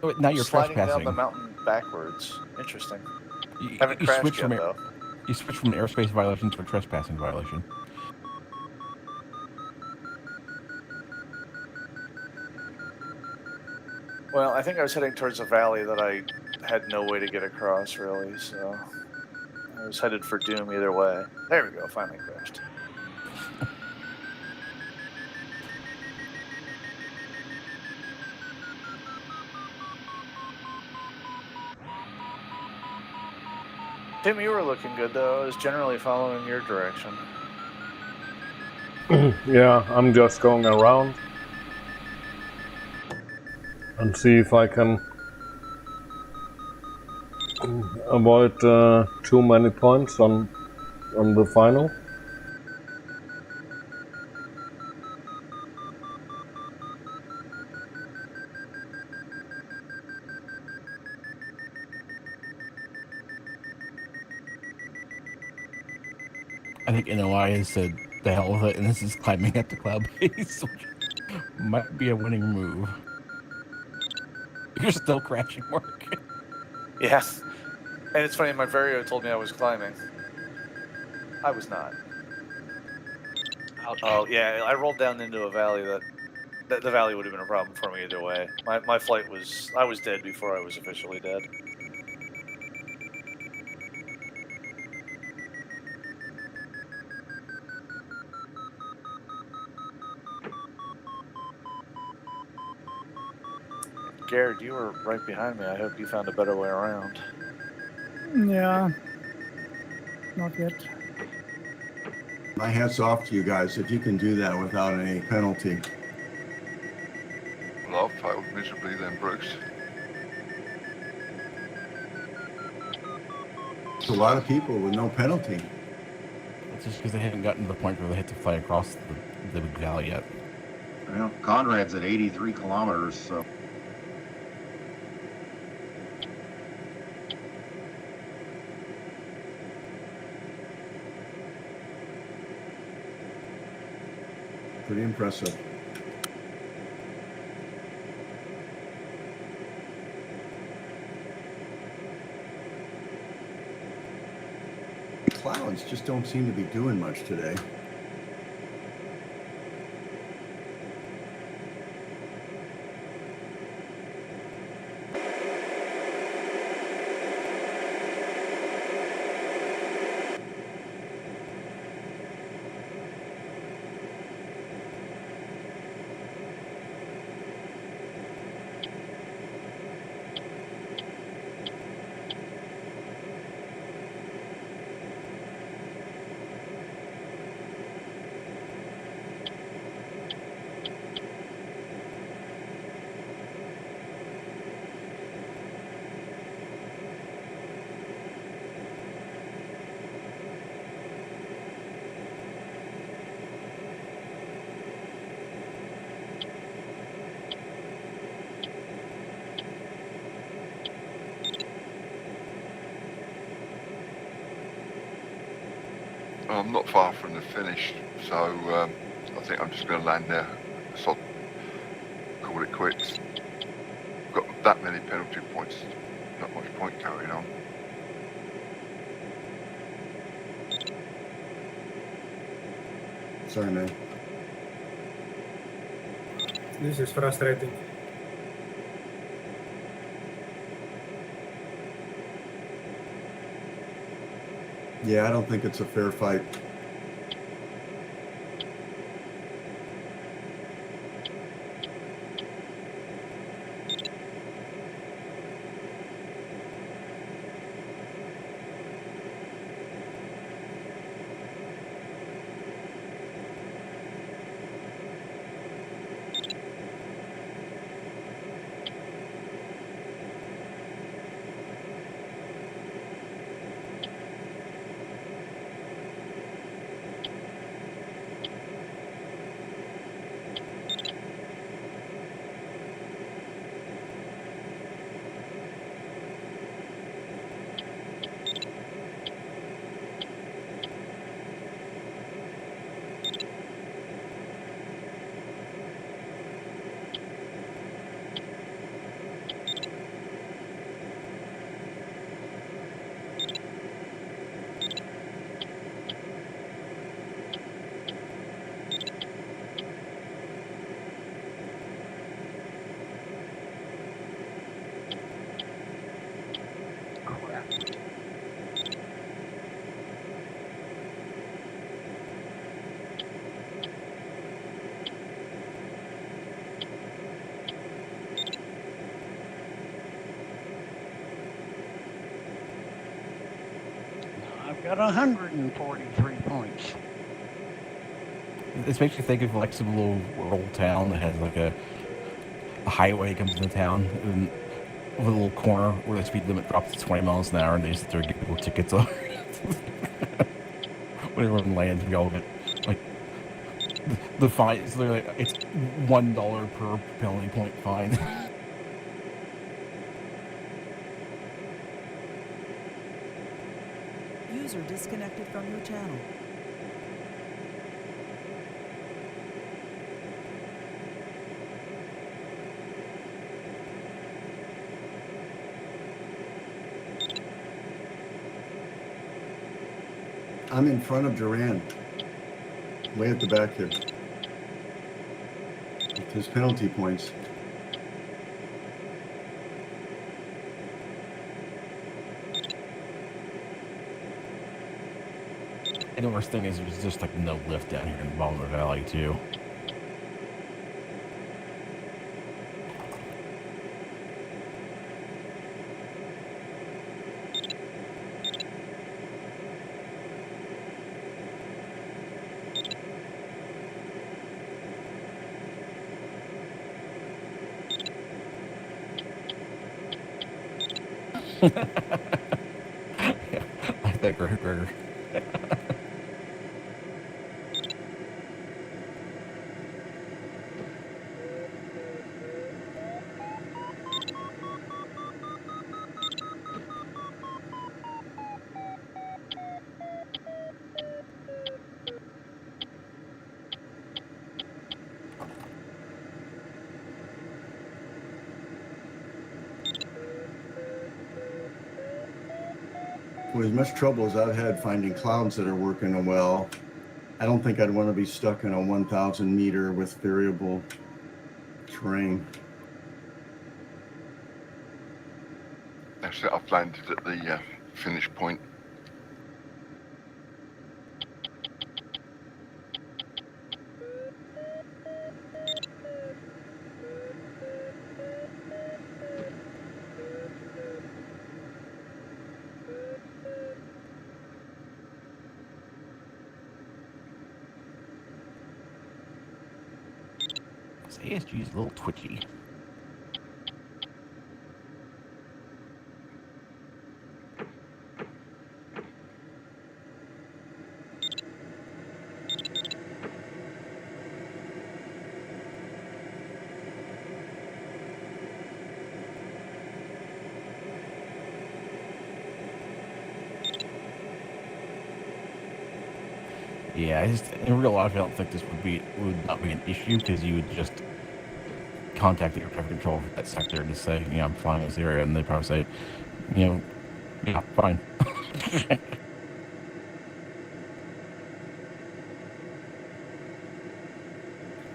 Oh, wait, now you're sliding trespassing. down the mountain backwards. Interesting. You, Haven't you crashed switch yet, from though. You switch from an airspace violation to a trespassing violation. Well, I think I was heading towards a valley that I had no way to get across, really, so I was headed for doom either way. There we go, finally crashed. Tim, you were looking good, though. I was generally following your direction. Yeah, I'm just going around and see if I can avoid too many points on the final. I think NOI has said the hell with it, and this is climbing at the cloud base, which might be a winning move. You're still crashing, Mark. Yeah. And it's funny, my Vario told me I was climbing. I was not. Ouch. Oh, yeah, I rolled down into a valley that the valley would have been a problem for me either way. My flight was... I was dead before I was officially dead. Garrett, you were right behind me. I hope you found a better way around. Yeah, not yet. My hat's off to you guys if you can do that without any penalty. Well, I've failed miserably then, Bruce. It's a lot of people with no penalty. It's just because they haven't gotten to the point where they had to fly across the big valley yet. Well, Conrad's at 83 kilometers, so Pretty impressive. Clouds just don't seem to be doing much today. I'm not far from the finish, so I think I'm just going to land there. So call it quits. Got that many penalty points, not much point carrying on. Sorry, man. This is frustrating. Yeah, I don't think it's a fair fight. I've got 143 points. This makes you think of like some little rural town that has like a highway comes into town, and with a little corner where the speed limit drops to 20 miles an hour, and they just sit there and give people tickets on. When everyone lands, we all get like the fine. It's literally it's $1 per penalty point fine. User disconnected from your channel. I'm in front of Duran, way at the back here. With his penalty points. And the worst thing is there's just like no lift down here in the bottom of the valley too. Yeah, like that, Gregor. With as much trouble as I've had finding clouds that are working well, I don't think I'd want to be stuck in a 1,000 meter with variable terrain. That's it, I've landed at the finish point. This ASG is a little twitchy. Yeah, in real life, I don't think this would not be an issue because you would just contact the air traffic control for that sector and just say, you know, I'm flying this area, and they probably say, you know, yeah, fine.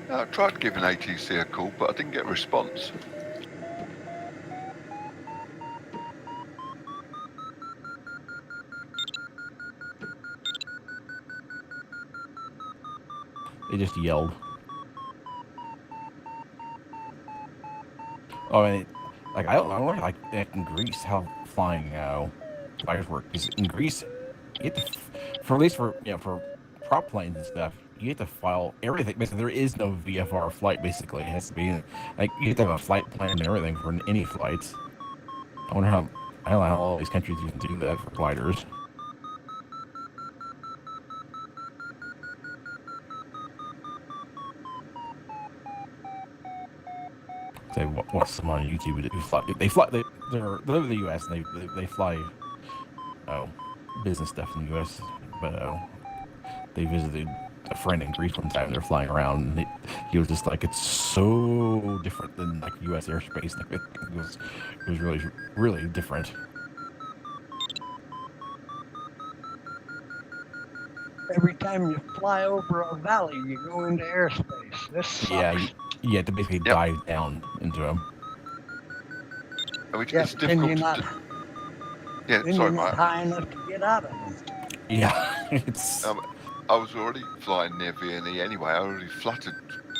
I tried giving ATC a call, but I didn't get a response. They just yelled. Oh, and like I don't know, like in Greece, how flying flyers work. Because in Greece, you have to, for at least for prop planes and stuff, you have to file everything. Basically, there is no VFR flight. Basically, it has to be like you have to have a flight plan and everything for any flights. I don't know how all these countries even do that for gliders. Say watch some on YouTube. They live in the U.S. and they fly business stuff in the U.S. But they visited a friend in Greece one time. They're flying around, and he was just like, it's so different than like U.S. airspace. Like it was really really different. Every time you fly over a valley, you go into airspace. This sucks. Yeah, you have to basically dive down into them. Which Yeah, it's but then difficult you're not. to. Yeah, Then sorry, you're not Mike. high enough to get out of them. Yeah, it's. I was already flying near V&E anyway. I already fluttered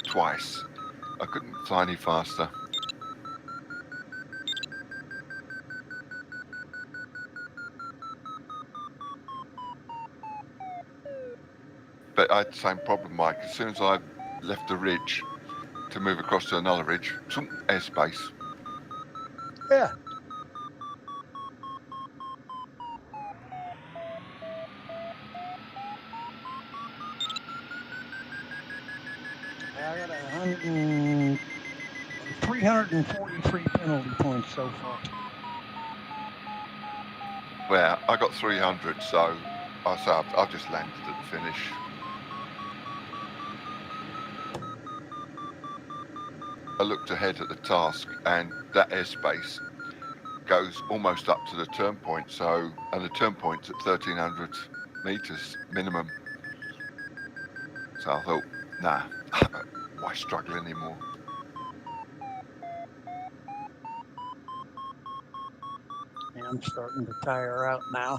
twice. I couldn't fly any faster. But I had the same problem, Mike. As soon as I left the ridge to move across to another ridge, airspace. Yeah. I got 343 penalty points so far. Well, I got 300, so I've just landed at the finish. I looked ahead at the task, and that airspace goes almost up to the turn point. And the turn point's at 1,300 meters minimum. So I thought, nah, why struggle anymore? Yeah, I'm starting to tire out now.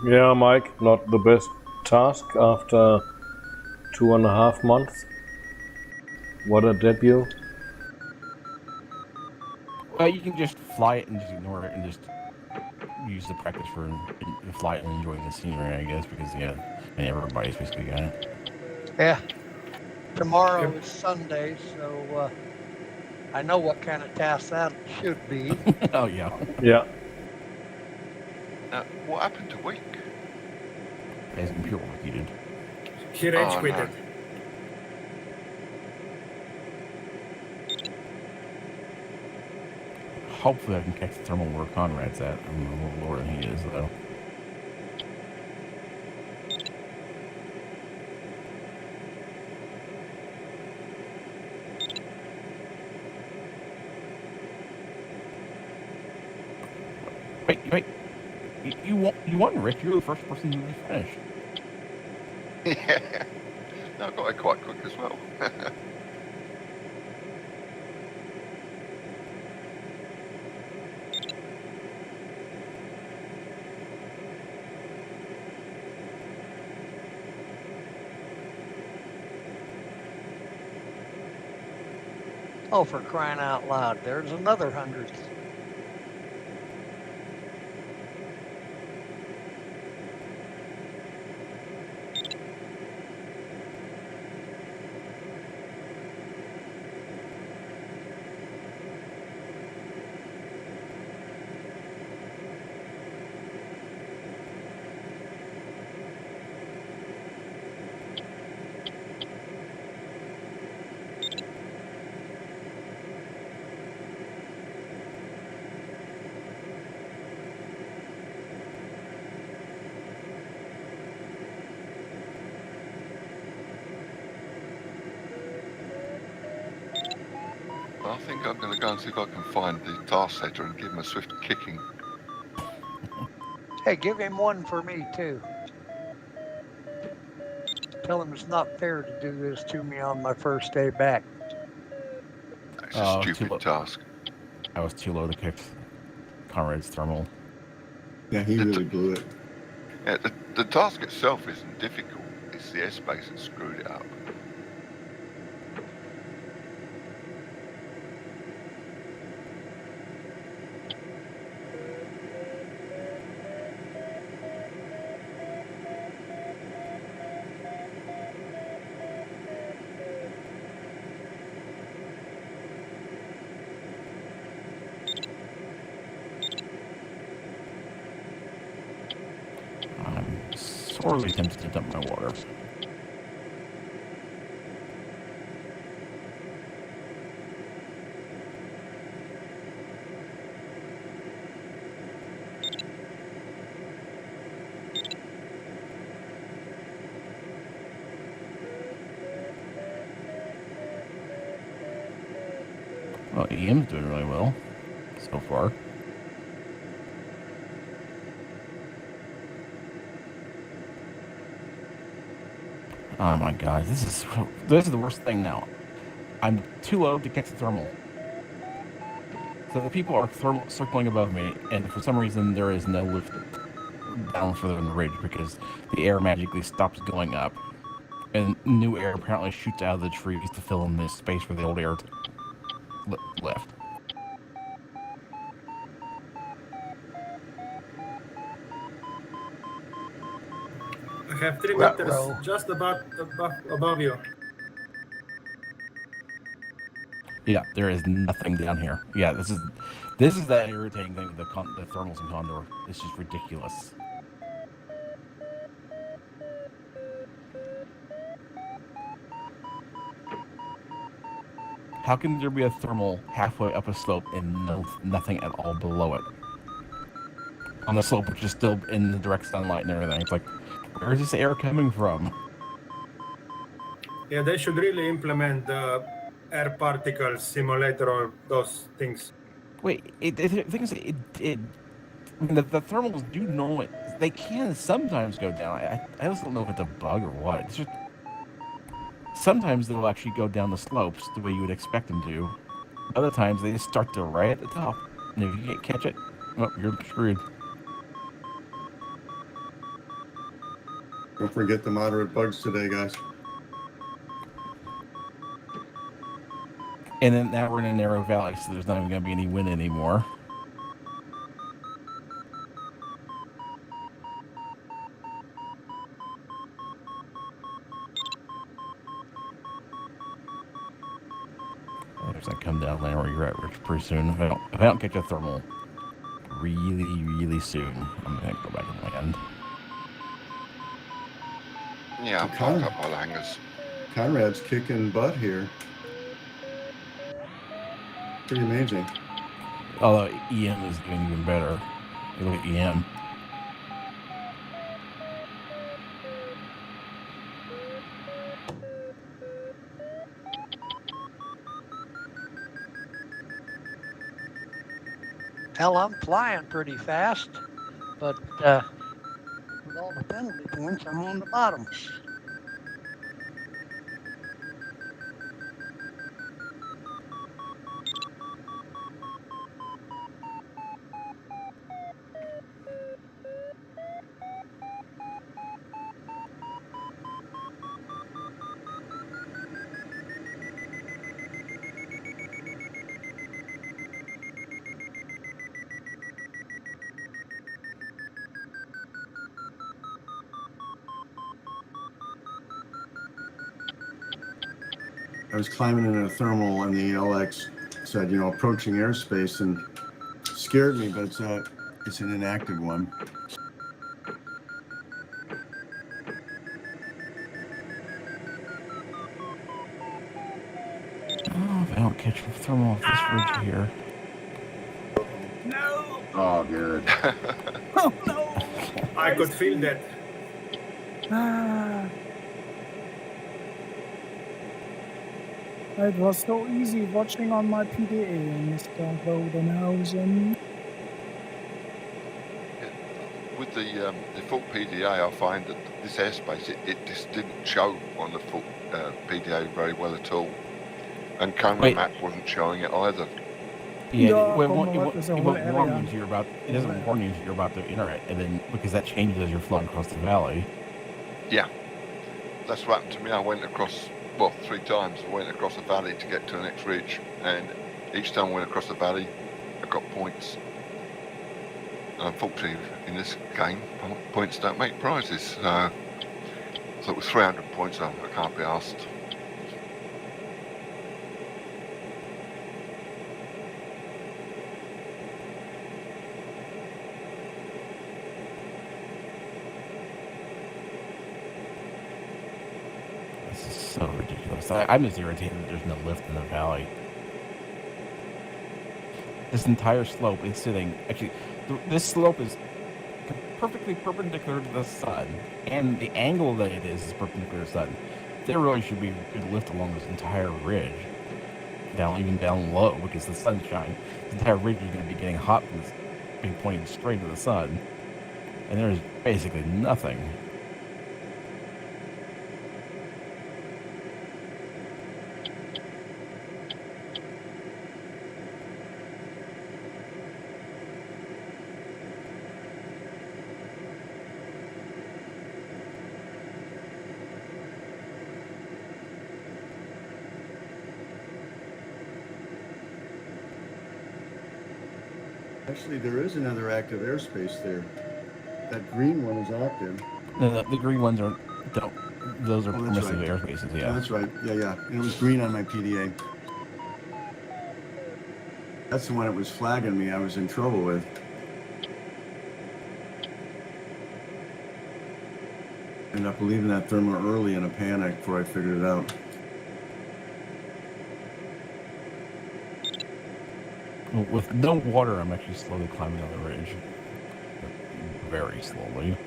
Yeah, Mike, not the best task after 2.5 months. What a debut. Well, you can just fly it and just ignore it and just use the practice for fly it and enjoying the scenery, I guess, because everybody's basically got it. Yeah. Tomorrow is Sunday, so I know what kind of task that should be. Oh yeah. Yeah. What happened to Week? His computer overheated. He rage quitted. Hopefully I can catch the thermal where Conrad's at. I'm a little lower than he is, though. Wait. You won, Rick. You were the first person to finish. Yeah. No, I got it quite quick as well. Oh, for crying out loud, there's another 100th. I think I'm going to go and see if I can find the task setter and give him a swift kicking. Hey, give him one for me, too. Tell him it's not fair to do this to me on my first day back. It's a stupid task. I was too low to kick Conrad's thermal. Yeah, he really blew it. Yeah, the task itself isn't difficult. It's the airspace that screwed it up. I'm sorely tempted to dump my water. Well, EM's doing really well so far. Oh my god, this is the worst thing now. I'm too low to catch the thermal. So the people are circling above me, and for some reason there is no lift down further in the ridge because the air magically stops going up, and new air apparently shoots out of the trees to fill in this space where the old air left. I have 3 Front meters row. just above you. Yeah, there is nothing down here. Yeah, this is that irritating thing with the thermals in Condor. It's just ridiculous. How can there be a thermal halfway up a slope and nothing at all below it? On the slope, which is still in the direct sunlight and everything. It's like, where is this air coming from? Yeah, they should really implement the air particles simulator or those things. Wait, the thing is, the thermals do normally, they can sometimes go down. I just don't know if it's a bug or what. It's just, sometimes they'll actually go down the slopes the way you would expect them to. Other times they just start to right at the top. And if you can't catch it, well, you're screwed. Don't forget the moderate bugs today, guys. And then now we're in a narrow valley, so there's not even going to be any wind anymore. There's that come down land where you're at, Rich, pretty soon. If I don't catch a thermal really soon, I'm going to go back and land. Yeah, I'm parked up by the hangars. Conrad's kicking butt here. Pretty amazing. Although EM is doing even better. You look at EM. Hell, I'm flying pretty fast, but with all the penalty points, I'm on the bottom. I was climbing in a thermal and the LX said, you know, approaching airspace, and scared me, but it's an inactive one. Oh, if I don't catch a thermal off this ridge here. No! Oh, good. Oh no! I could feel that. Ah. It was so easy watching on my PDA, Mr. Bodenhausen. With the full PDA, I find that this airspace, it just didn't show on the full PDA very well at all. And Coma Wait. Map wasn't showing it either. Yeah, No, it Coma won't, Map is a it whole won't warn you area. until you're about. It doesn't warn you until you're about to enter it, and then because that changes as you're flowing across the valley. Yeah, that's what happened to me. I went across, well, 3 times. I went across the valley to get to the next ridge, and each time I went across the valley, I got points. And unfortunately, in this game, points don't make prizes. So it was 300 points. I can't be asked. This is so ridiculous. I'm just irritated that there's no lift in the valley. This entire slope is sitting. Actually, this slope is perfectly perpendicular to the sun, and the angle that it is perpendicular to the sun. There really should be a good lift along this entire ridge, even down low, because the sunshine. This entire ridge is going to be getting hot from this, being pointed straight to the sun, and there's basically nothing. Actually, there is another active airspace there. That green one is active. No, the green ones are don't. Those are Oh, that's permissive right. airspaces. Oh, Yeah. that's right. Yeah. And it was green on my PDA. That's the one it was flagging me I was in trouble with. Ended up leaving that thermal early in a panic before I figured it out. Well, with no water, I'm actually slowly climbing on the ridge. Very slowly.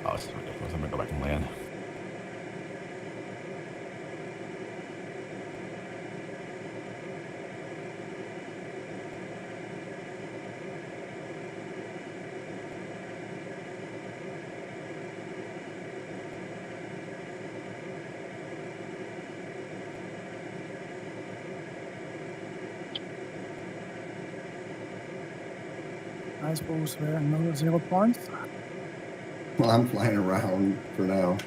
Oh, this is ridiculous. I'm gonna go back and land. I suppose another 0 points. Well, I'm flying around for now.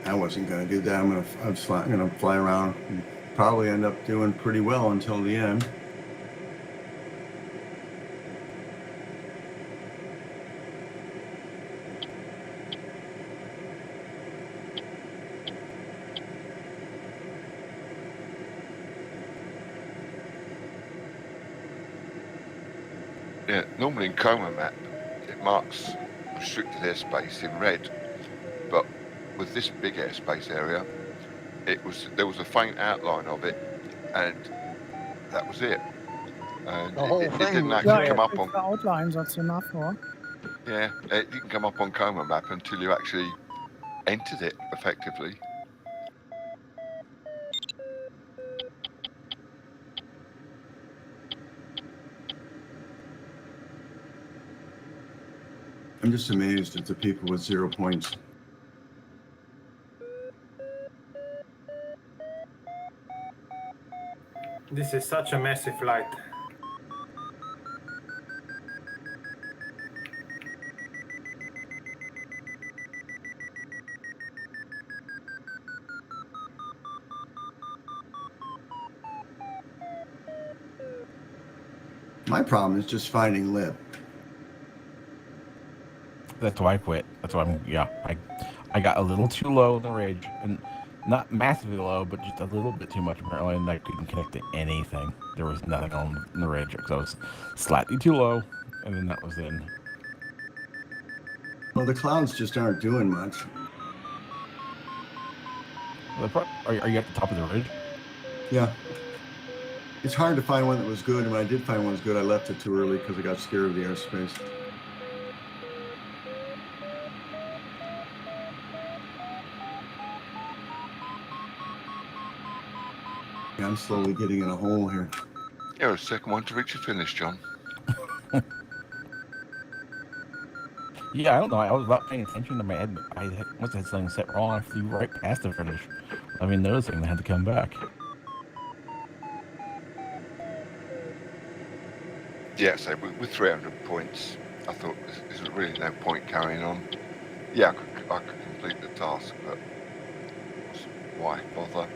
I wasn't going to do that. I was going to fly around and probably end up doing pretty well until the end. Yeah, normally in Coma Map, it marks restricted airspace in red, but with this big airspace area, there was a faint outline of it, and that was it. And The whole it thing didn't was actually red. come up It's on. the outline, that's enough, or? Yeah, it didn't come up on Coma Map until you actually entered it effectively. I'm just amazed at the people with 0 points. This is such a messy flight. My problem is just finding lip. That's why I quit. That's why I got a little too low in the ridge, and not massively low, but just a little bit too much apparently, and I couldn't connect to anything. There was nothing on the ridge because I was slightly too low, and then that was in. Well, the clouds just aren't doing much. Are you at the top of the ridge? Yeah. It's hard to find one that was good, and when I did find one that was good, I left it too early because I got scared of the airspace. Yeah, I'm slowly getting in a hole here. You're the second one to reach the finish, John. Yeah, I don't know. I was not paying attention to my head. I must have had something set wrong. I flew right past the finish. I mean, noticing I had to come back. Yeah, so with 300 points, I thought there's really no point carrying on. Yeah, I could complete the task, but why bother?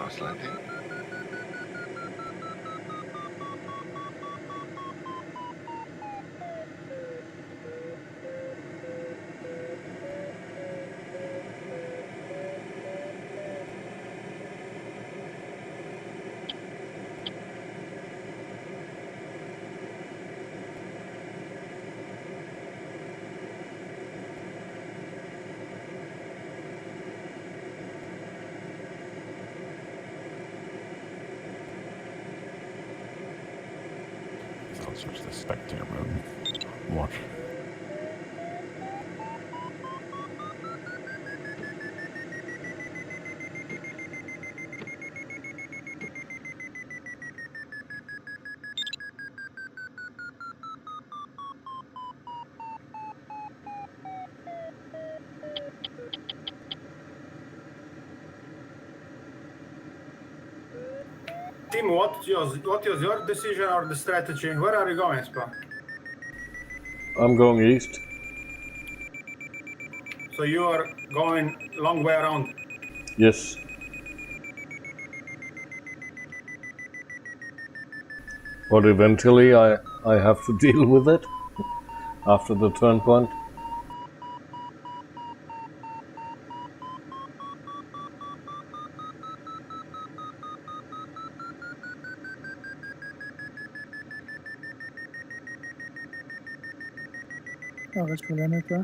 Nice landing. So I'll switch to spectator mode. Watch. Tim, what was your decision or the strategy? Where are you going, Spa? I'm going east. So you are going long way around. Yes. But eventually I have to deal with it after the turn point. Ja, recht gelandet da.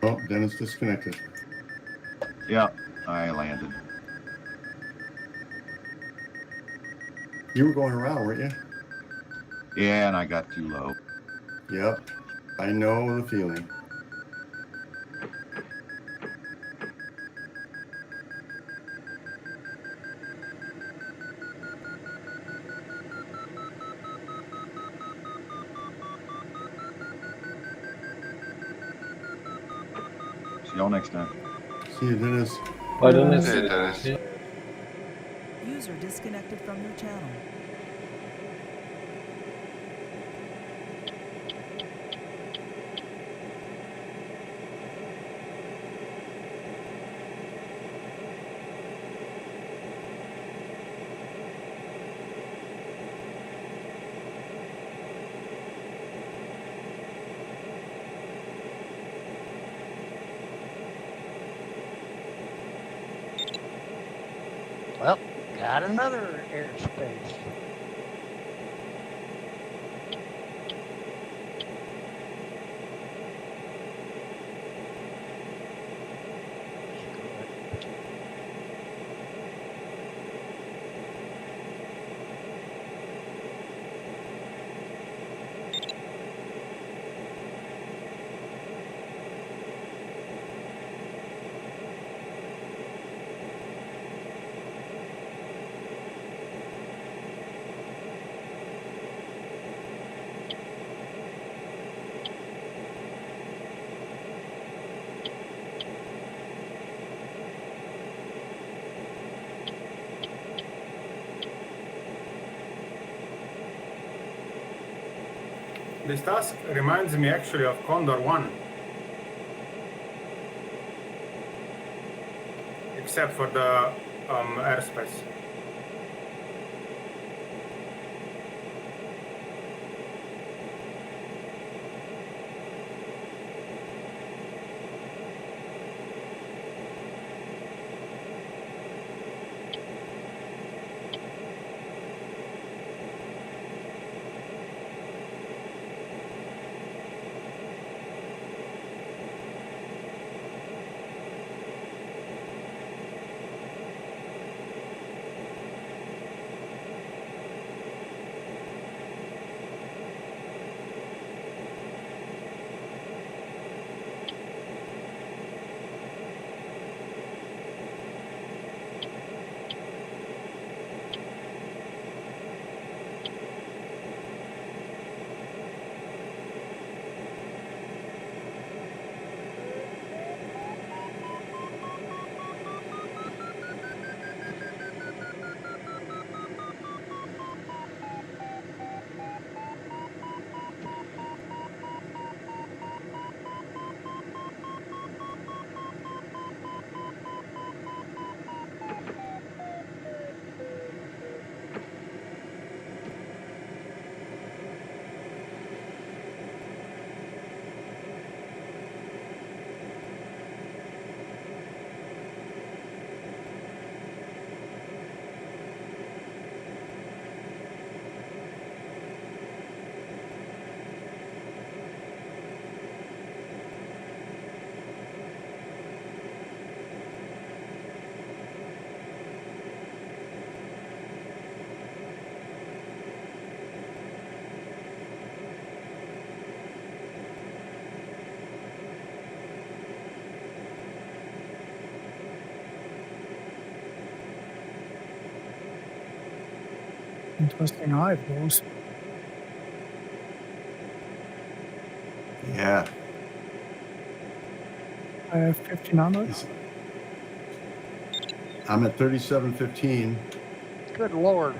Oh, Dennis disconnected. Yeah, I landed. You were going around, weren't you? Yeah, and I got too low. Yep. I know the feeling. See y'all next time. See you, Dennis. Bye, Dennis. See you, Dennis. User disconnected from your channel. Well, got another airspace. This task reminds me actually of Condor 1. except for the airspace. Interesting height, Bruce. Yeah. I have 1500. I'm at 3715. Good Lord.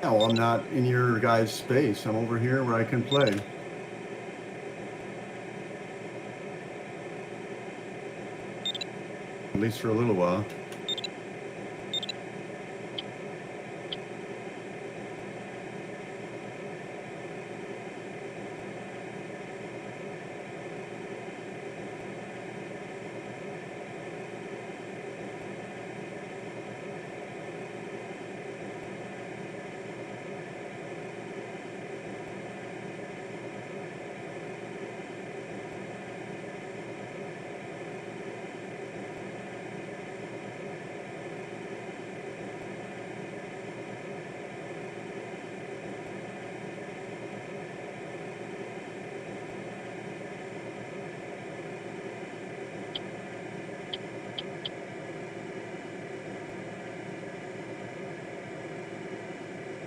Yeah, well, I'm not in your guys' space. I'm over here where I can play. At least for a little while.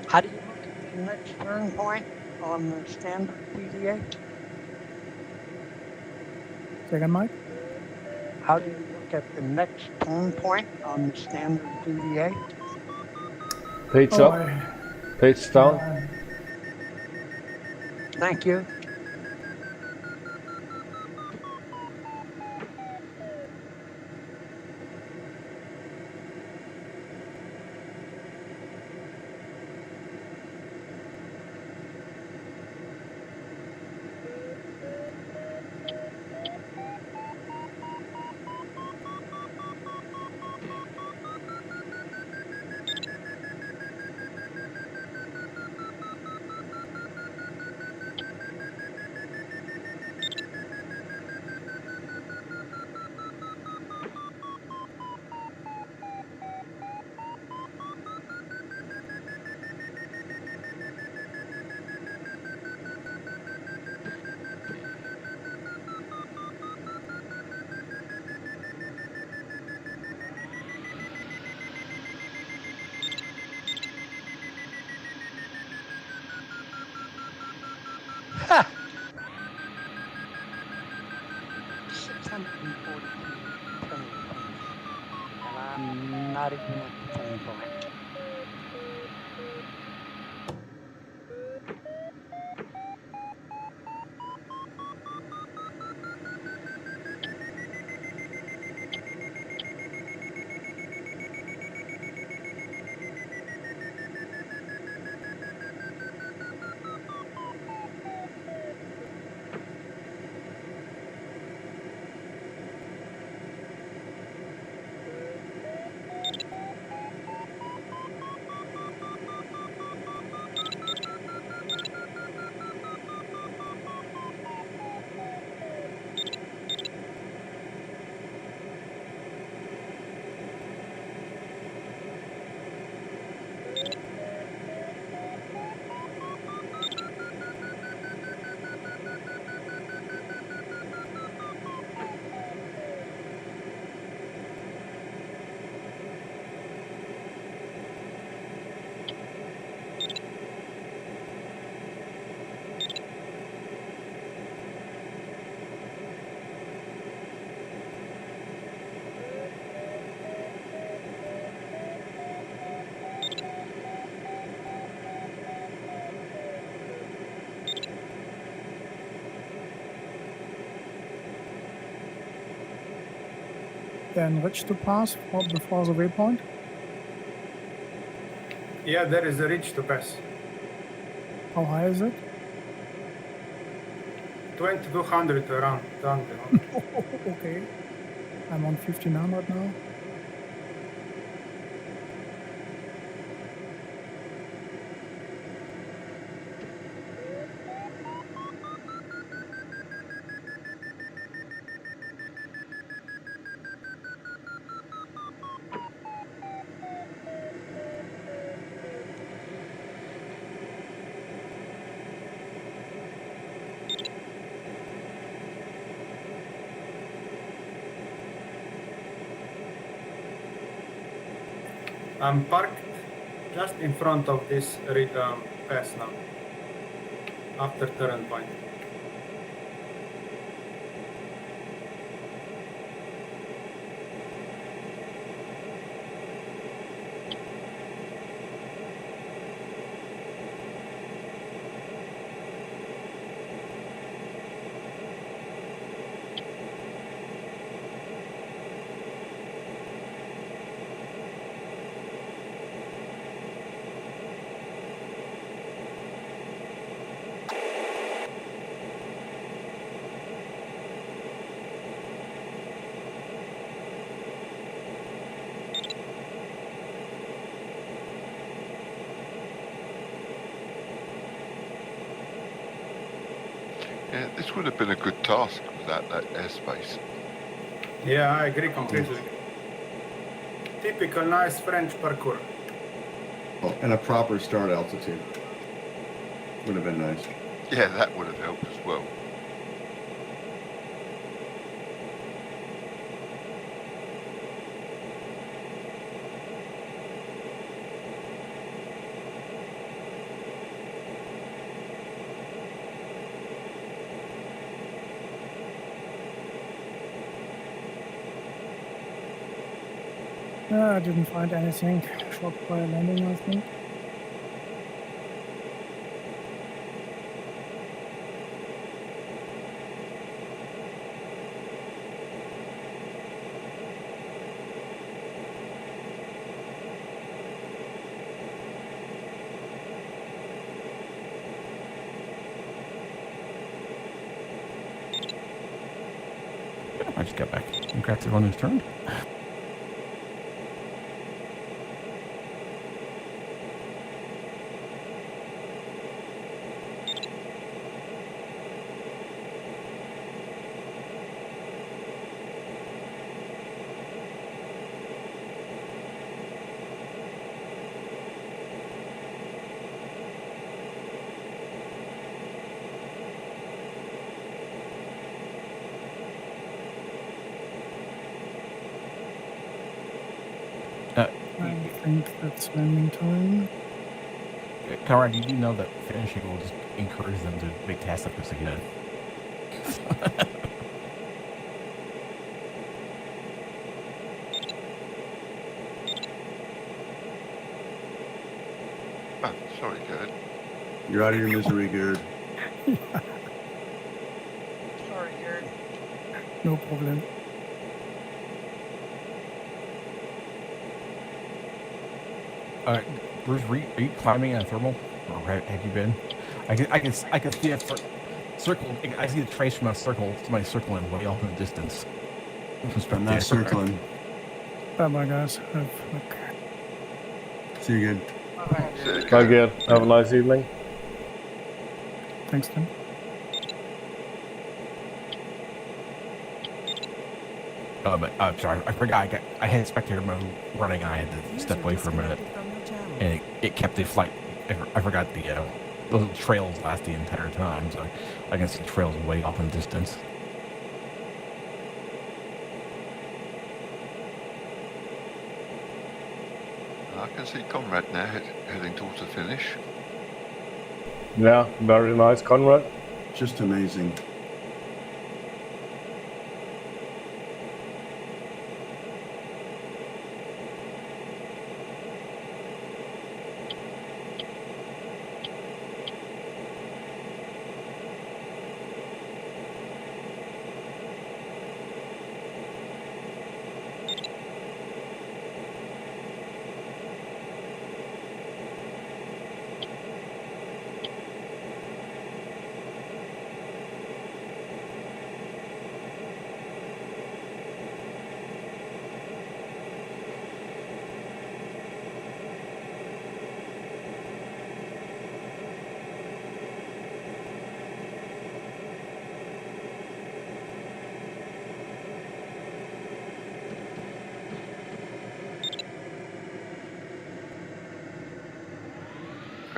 How do you look at the next turn point on the standard DD8? Second, Mike. How do you look at the next turn point on the standard DD8? Page Oh, up, page down. Thank you. Ha! 642 penalty points. And I'm not even at the turn point. then ridge to pass before the waypoint? Yeah, there is a ridge to pass. How high is it? 2200 around. Okay. I'm on 1500 now. I'm parked just in front of this pass now, after turn point. Yeah, this would have been a good task without that airspace. Yeah, I agree completely. Typical nice French parkour. Oh, and a proper start altitude. Would have been nice. Yeah, that would have helped as well. I didn't find anything short prior landing, I think. I just got back. Congrats everyone who's turned. I think that's landing time. Conrad, you do know that finishing will just encourage them to make tasks like this again. Oh, sorry, Gerd. You're out of your misery, Gerd. Sorry, Gerd. No problem. Bruce, are you climbing a thermal, or have you been? I can see it circle. I see the trace from a circle. Somebody circling way off in the distance. I'm not circling. Bye-bye, guys. See you again. Bye again. Have a nice evening. Thanks, Tim. But I'm sorry, I forgot. I had spectator mode running, and I had to step away for a minute, and it kept the flight. I forgot the little trails last the entire time, so I can see trails way off in the distance. I can see Conrad now heading towards the finish. Yeah, very nice, Conrad. Just amazing.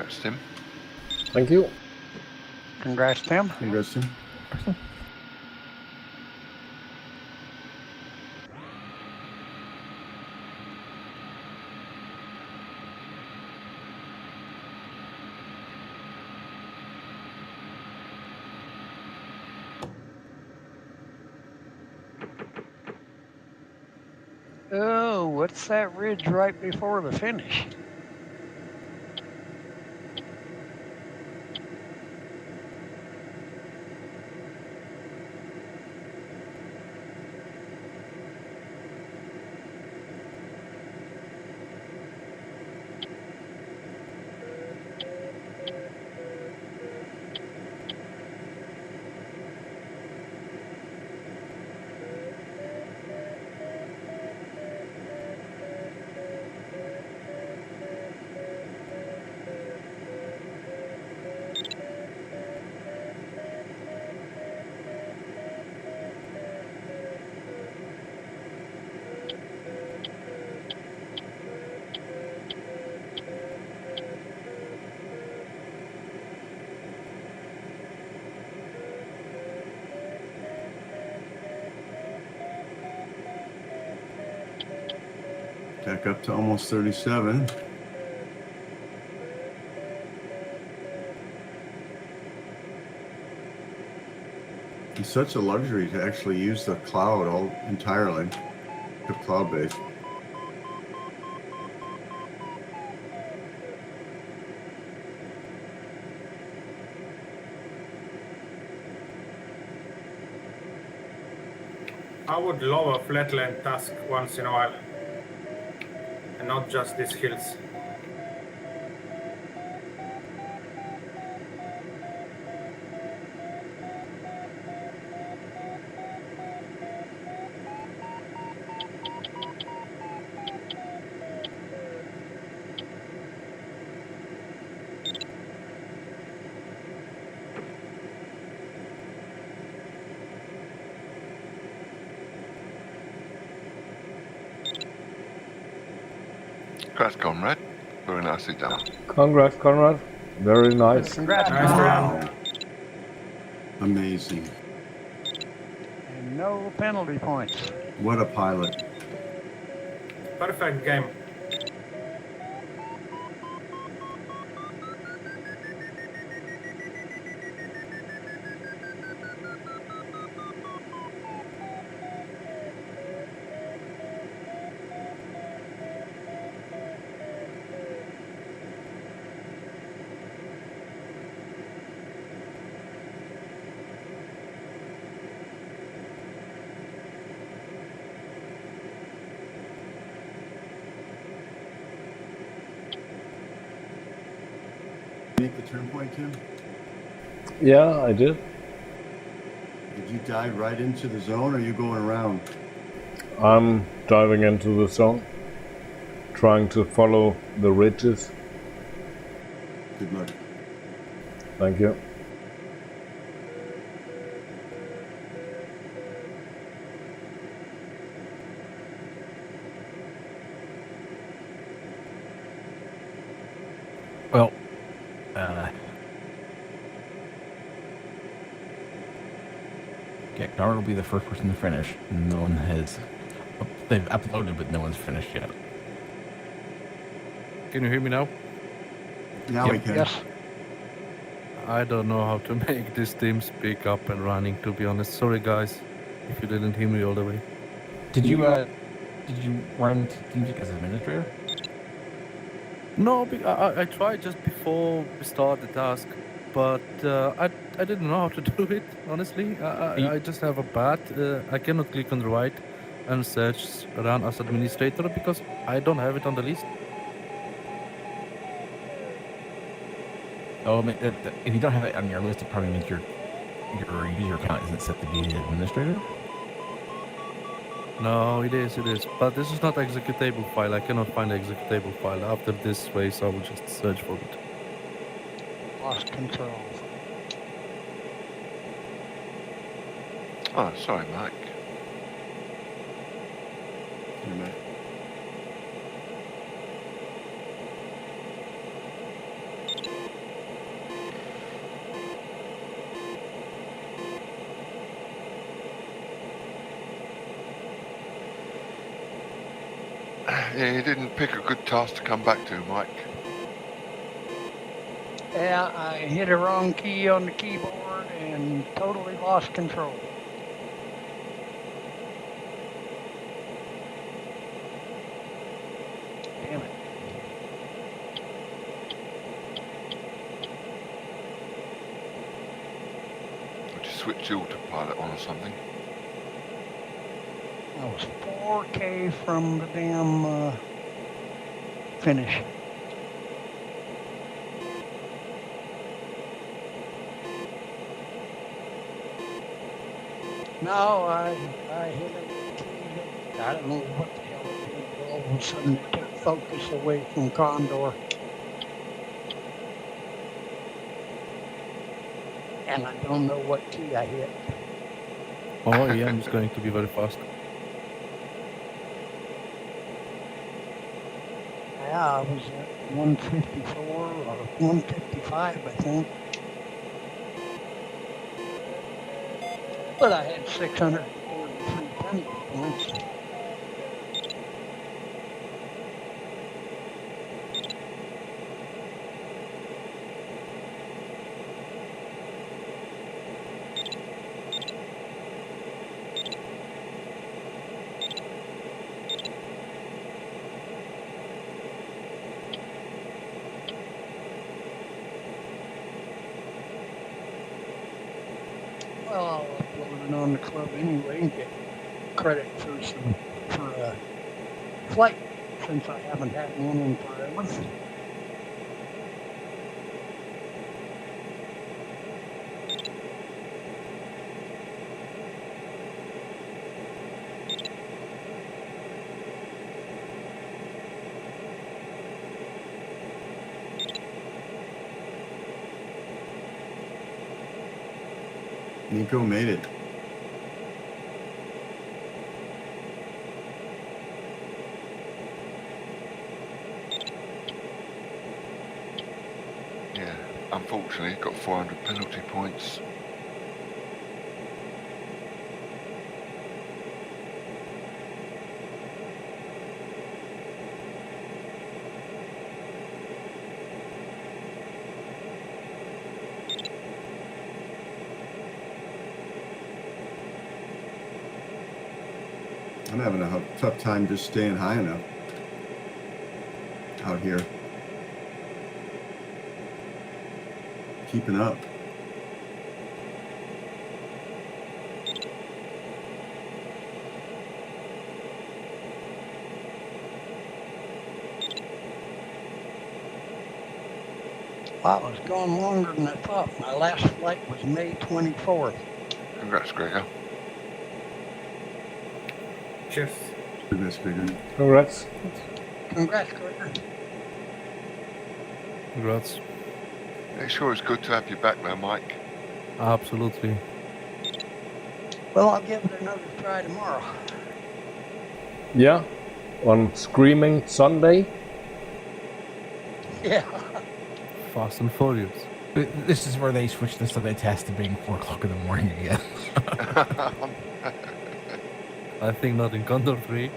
Congrats, Tim. Thank you. Congrats, Tim. Congrats, Tim. Oh, what's that ridge right before the finish? Back up to almost 37. It's such a luxury to actually use the cloud all entirely, the cloud base. I would love a flatland task once in a while, and not just these hills. Congrats, Conrad. Very nicely done. Congrats, Conrad. Very nice. Congrats. Wow. Amazing. And no penalty points. What a pilot. Perfect game. Make the turn point, Tim? Yeah, I did. Did you dive right into the zone or are you going around? I'm diving into the zone, trying to follow the ridges. Good luck. Thank you. Well, yeah, Conrad will be the first person to finish. No one has. They've uploaded, but no one's finished yet. Can you hear me now? Now we can. Yes. I don't know how to make this team speak up and running, to be honest. Sorry, guys, if you didn't hear me all the way. Did you run Team Tchin as administrator? No, I tried just before we start the task, but I didn't know how to do it, honestly. I just have a bad, I cannot click on the right and search run as administrator because I don't have it on the list. Oh, I mean, if you don't have it on your list, it probably means your user account isn't set to be an administrator. No, it is. But this is not executable file. I cannot find the executable file. After this race, I will just search for it. Lost control. Oh, sorry, Mike. Here, Mike. Yeah, you didn't pick a good task to come back to, Mike. Yeah, I hit a wrong key on the keyboard and totally lost control. Damn it. Would you switch the autopilot on or something? I was 4K from the damn finish. No, I hit a key. I don't know what the hell it did, but all of a sudden it took focus away from Condor. And I don't know what key I hit. Oh, yeah, I'm just going to be very fast. Yeah, I was at 154 or 155, I think. But I had 643 penalty points. Well, I'll upload it on the club anyway and get credit for a flight since I haven't had one in forever. Nico made it. Yeah, unfortunately, got 400 penalty points. I'm having a tough time just staying high enough out here. Keeping up. Wow, it's gone longer than I thought. My last flight was May 24th. Congrats, Gregor. Cheers. Congrats, Gregor. Congrats. Congrats, Gregor. Congrats. It sure is good to have you back there, Mike. Absolutely. Well, I'll give it another try tomorrow. Yeah, on Screaming Sunday. Yeah. Fast and Furious. This is where they switch the Sunday test to being 4 o'clock in the morning again. I think not in Condor3.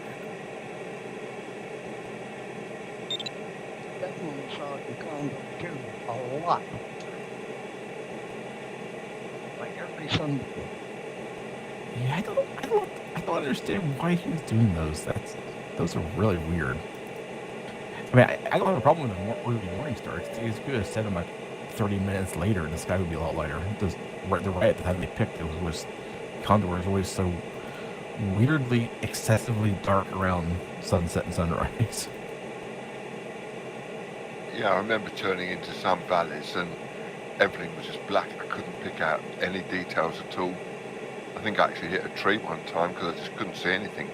Definitely saw it in Condor 2 a lot. Like every Sunday. Yeah, I don't understand why he was doing those. Those are really weird. I mean, I don't have a problem with the morning starts. It's good to set them like 30 minutes later, and the sky would be a lot lighter. They're right at the time they picked. Condor was always so weirdly excessively dark around sunset and sunrise. Yeah, I remember turning into some valleys and everything was just black. I couldn't pick out any details at all. I think I actually hit a tree one time because I just couldn't see anything.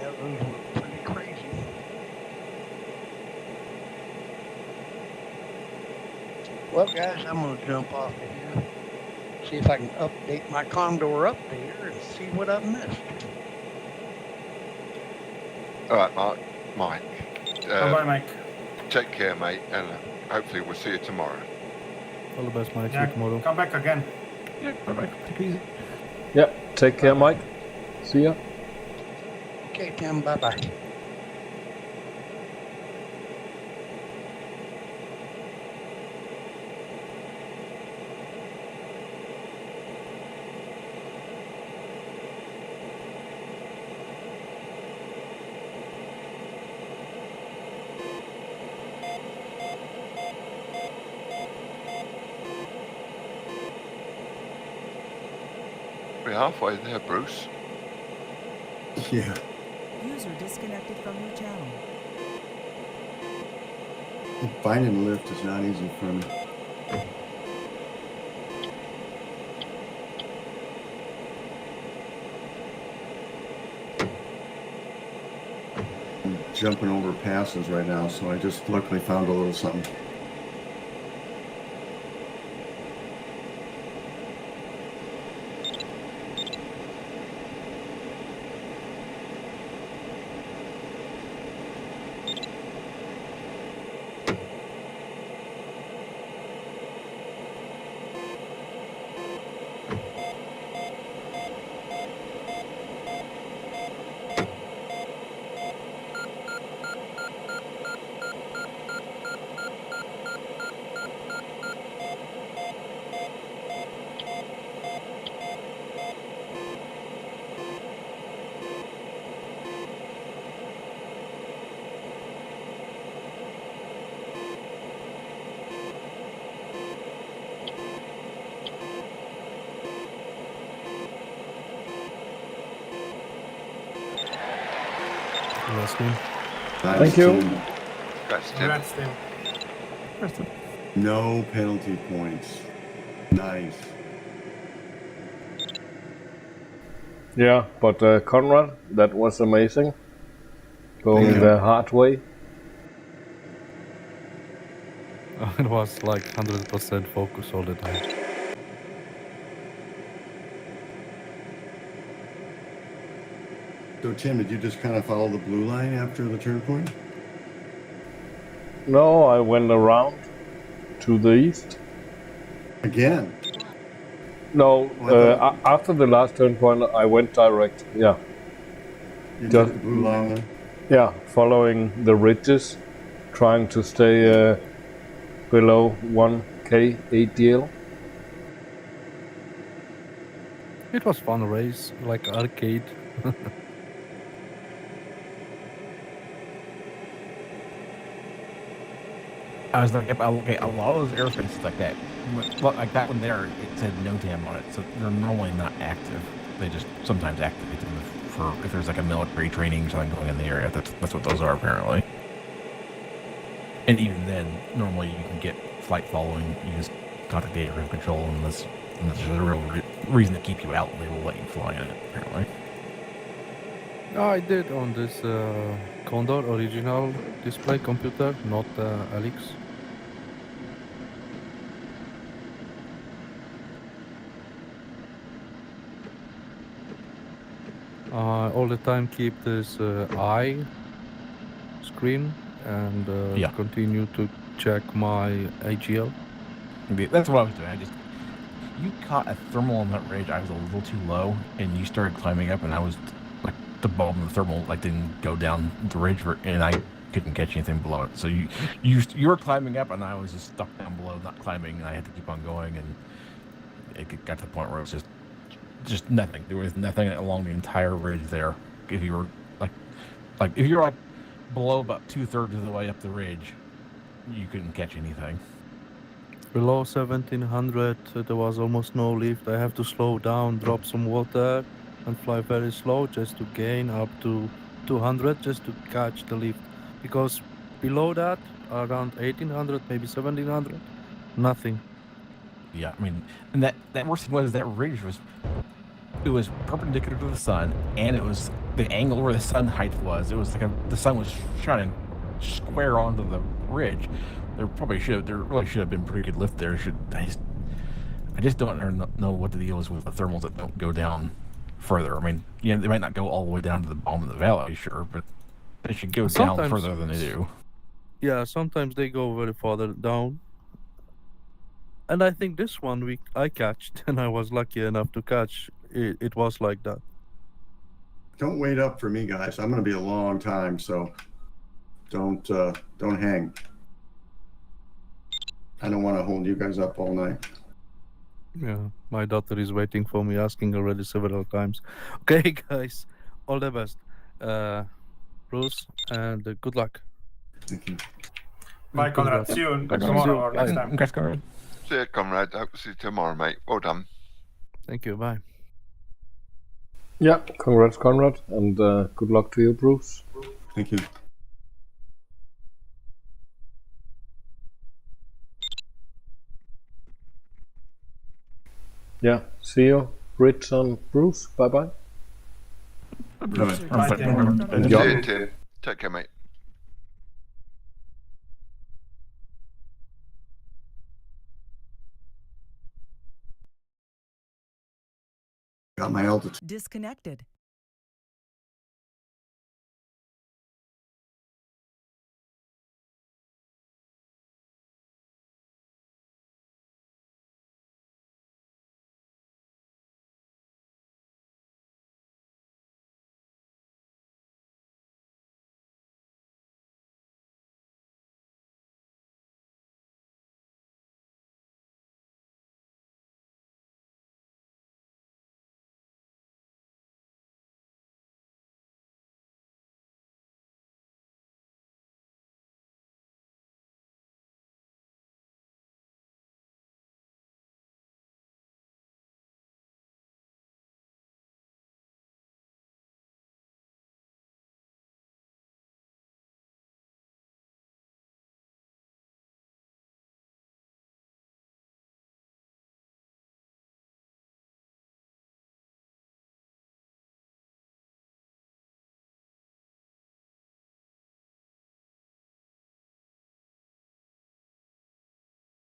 Yeah, those were pretty crazy. Well, guys, I'm going to jump off of here. See if I can update my Condor updater and see what I've missed. All right, Mike. Bye-bye, Mike. Take care, mate, and hopefully we'll see you tomorrow. All the best, Mike. See Yeah, you tomorrow. come back again. Yeah, bye-bye. Take it easy. Yeah, take care, Mike. See ya. Okay, Tim, bye-bye. We're halfway there, Bruce. Yeah. User disconnected from your channel. Finding a lift is not easy for me. I'm jumping over passes right now, so I just luckily found a little something. Last name. Thank you. That's Tim. Congrats, Tim. No penalty points. Nice. Yeah, but Conrad, that was amazing. Going Thank you. the hard way. It was like 100% focus all the time. So Tim, did you just kind of follow the blue line after the turn point? No, I went around to the east. Again? No, Well, after the last turn point, I went direct. Yeah, You just- took the blue line then? yeah, following the ridges, trying to stay below 1K ADL. It was fun race, like arcade. I was like, okay, a lot of those airspaces like that, like that one there, it said no TAM on it, so they're normally not active. They just sometimes activate them if there's like a military training or something going in the area. That's what those are apparently. And even then, normally you can get flight following. You just contact the aircraft control, and there's a real reason to keep you out, and they will let you fly in it apparently. I did on this Condor original display computer, not Alex. All the time keep this eye screen and Yeah. continue to check my AGL. That's what I was doing. You caught a thermal on that ridge. I was a little too low, and you started climbing up, and I was like the bulb of the thermal like didn't go down the ridge, and I couldn't catch anything below it. So you were climbing up, and I was just stuck down below, not climbing, and I had to keep on going, and it got to the point where it was just nothing. There was nothing along the entire ridge there. If you were like if you were like below about 2/3 of the way up the ridge, you couldn't catch anything. Below 1700, there was almost no lift. I have to slow down, drop some water, and fly very slow just to gain up to 200 just to catch the lift. Because below that, around 1800, maybe 1700, nothing. Yeah, I mean, and that worst thing was that ridge was perpendicular to the sun, and it was the angle where the sun height was. It was like the sun was shining square onto the ridge. There really should have been pretty good lift there. I just don't know what the deal is with the thermals that don't go down further. I mean, yeah, they might not go all the way down to the bottom of the valley, sure, but they should go down further than they do. Yeah, sometimes they go very farther down. And I think this one I catched, and I was lucky enough to catch. It was like that. Don't wait up for me, guys. I'm going to be a long time, so don't hang. I don't want to hold you guys up all night. Yeah, my daughter is waiting for me, asking already several times. Okay, guys, all the best. Bruce, and good luck. Thank you. Bye, And Conrad. congrats. See you Congrats. tomorrow or Bye. next time. Congrats, Conrad. See you, comrade. Hope to see you tomorrow, mate. Well done. Thank you. Bye. Yeah, congrats, Conrad, and good luck to you, Bruce. Thank you. Yeah, see you, Rich and Bruce. Bye bye. User Bye, disconnected Tim. from And your See John. you, Tim. Take care, mate. Got my altitude. disconnected.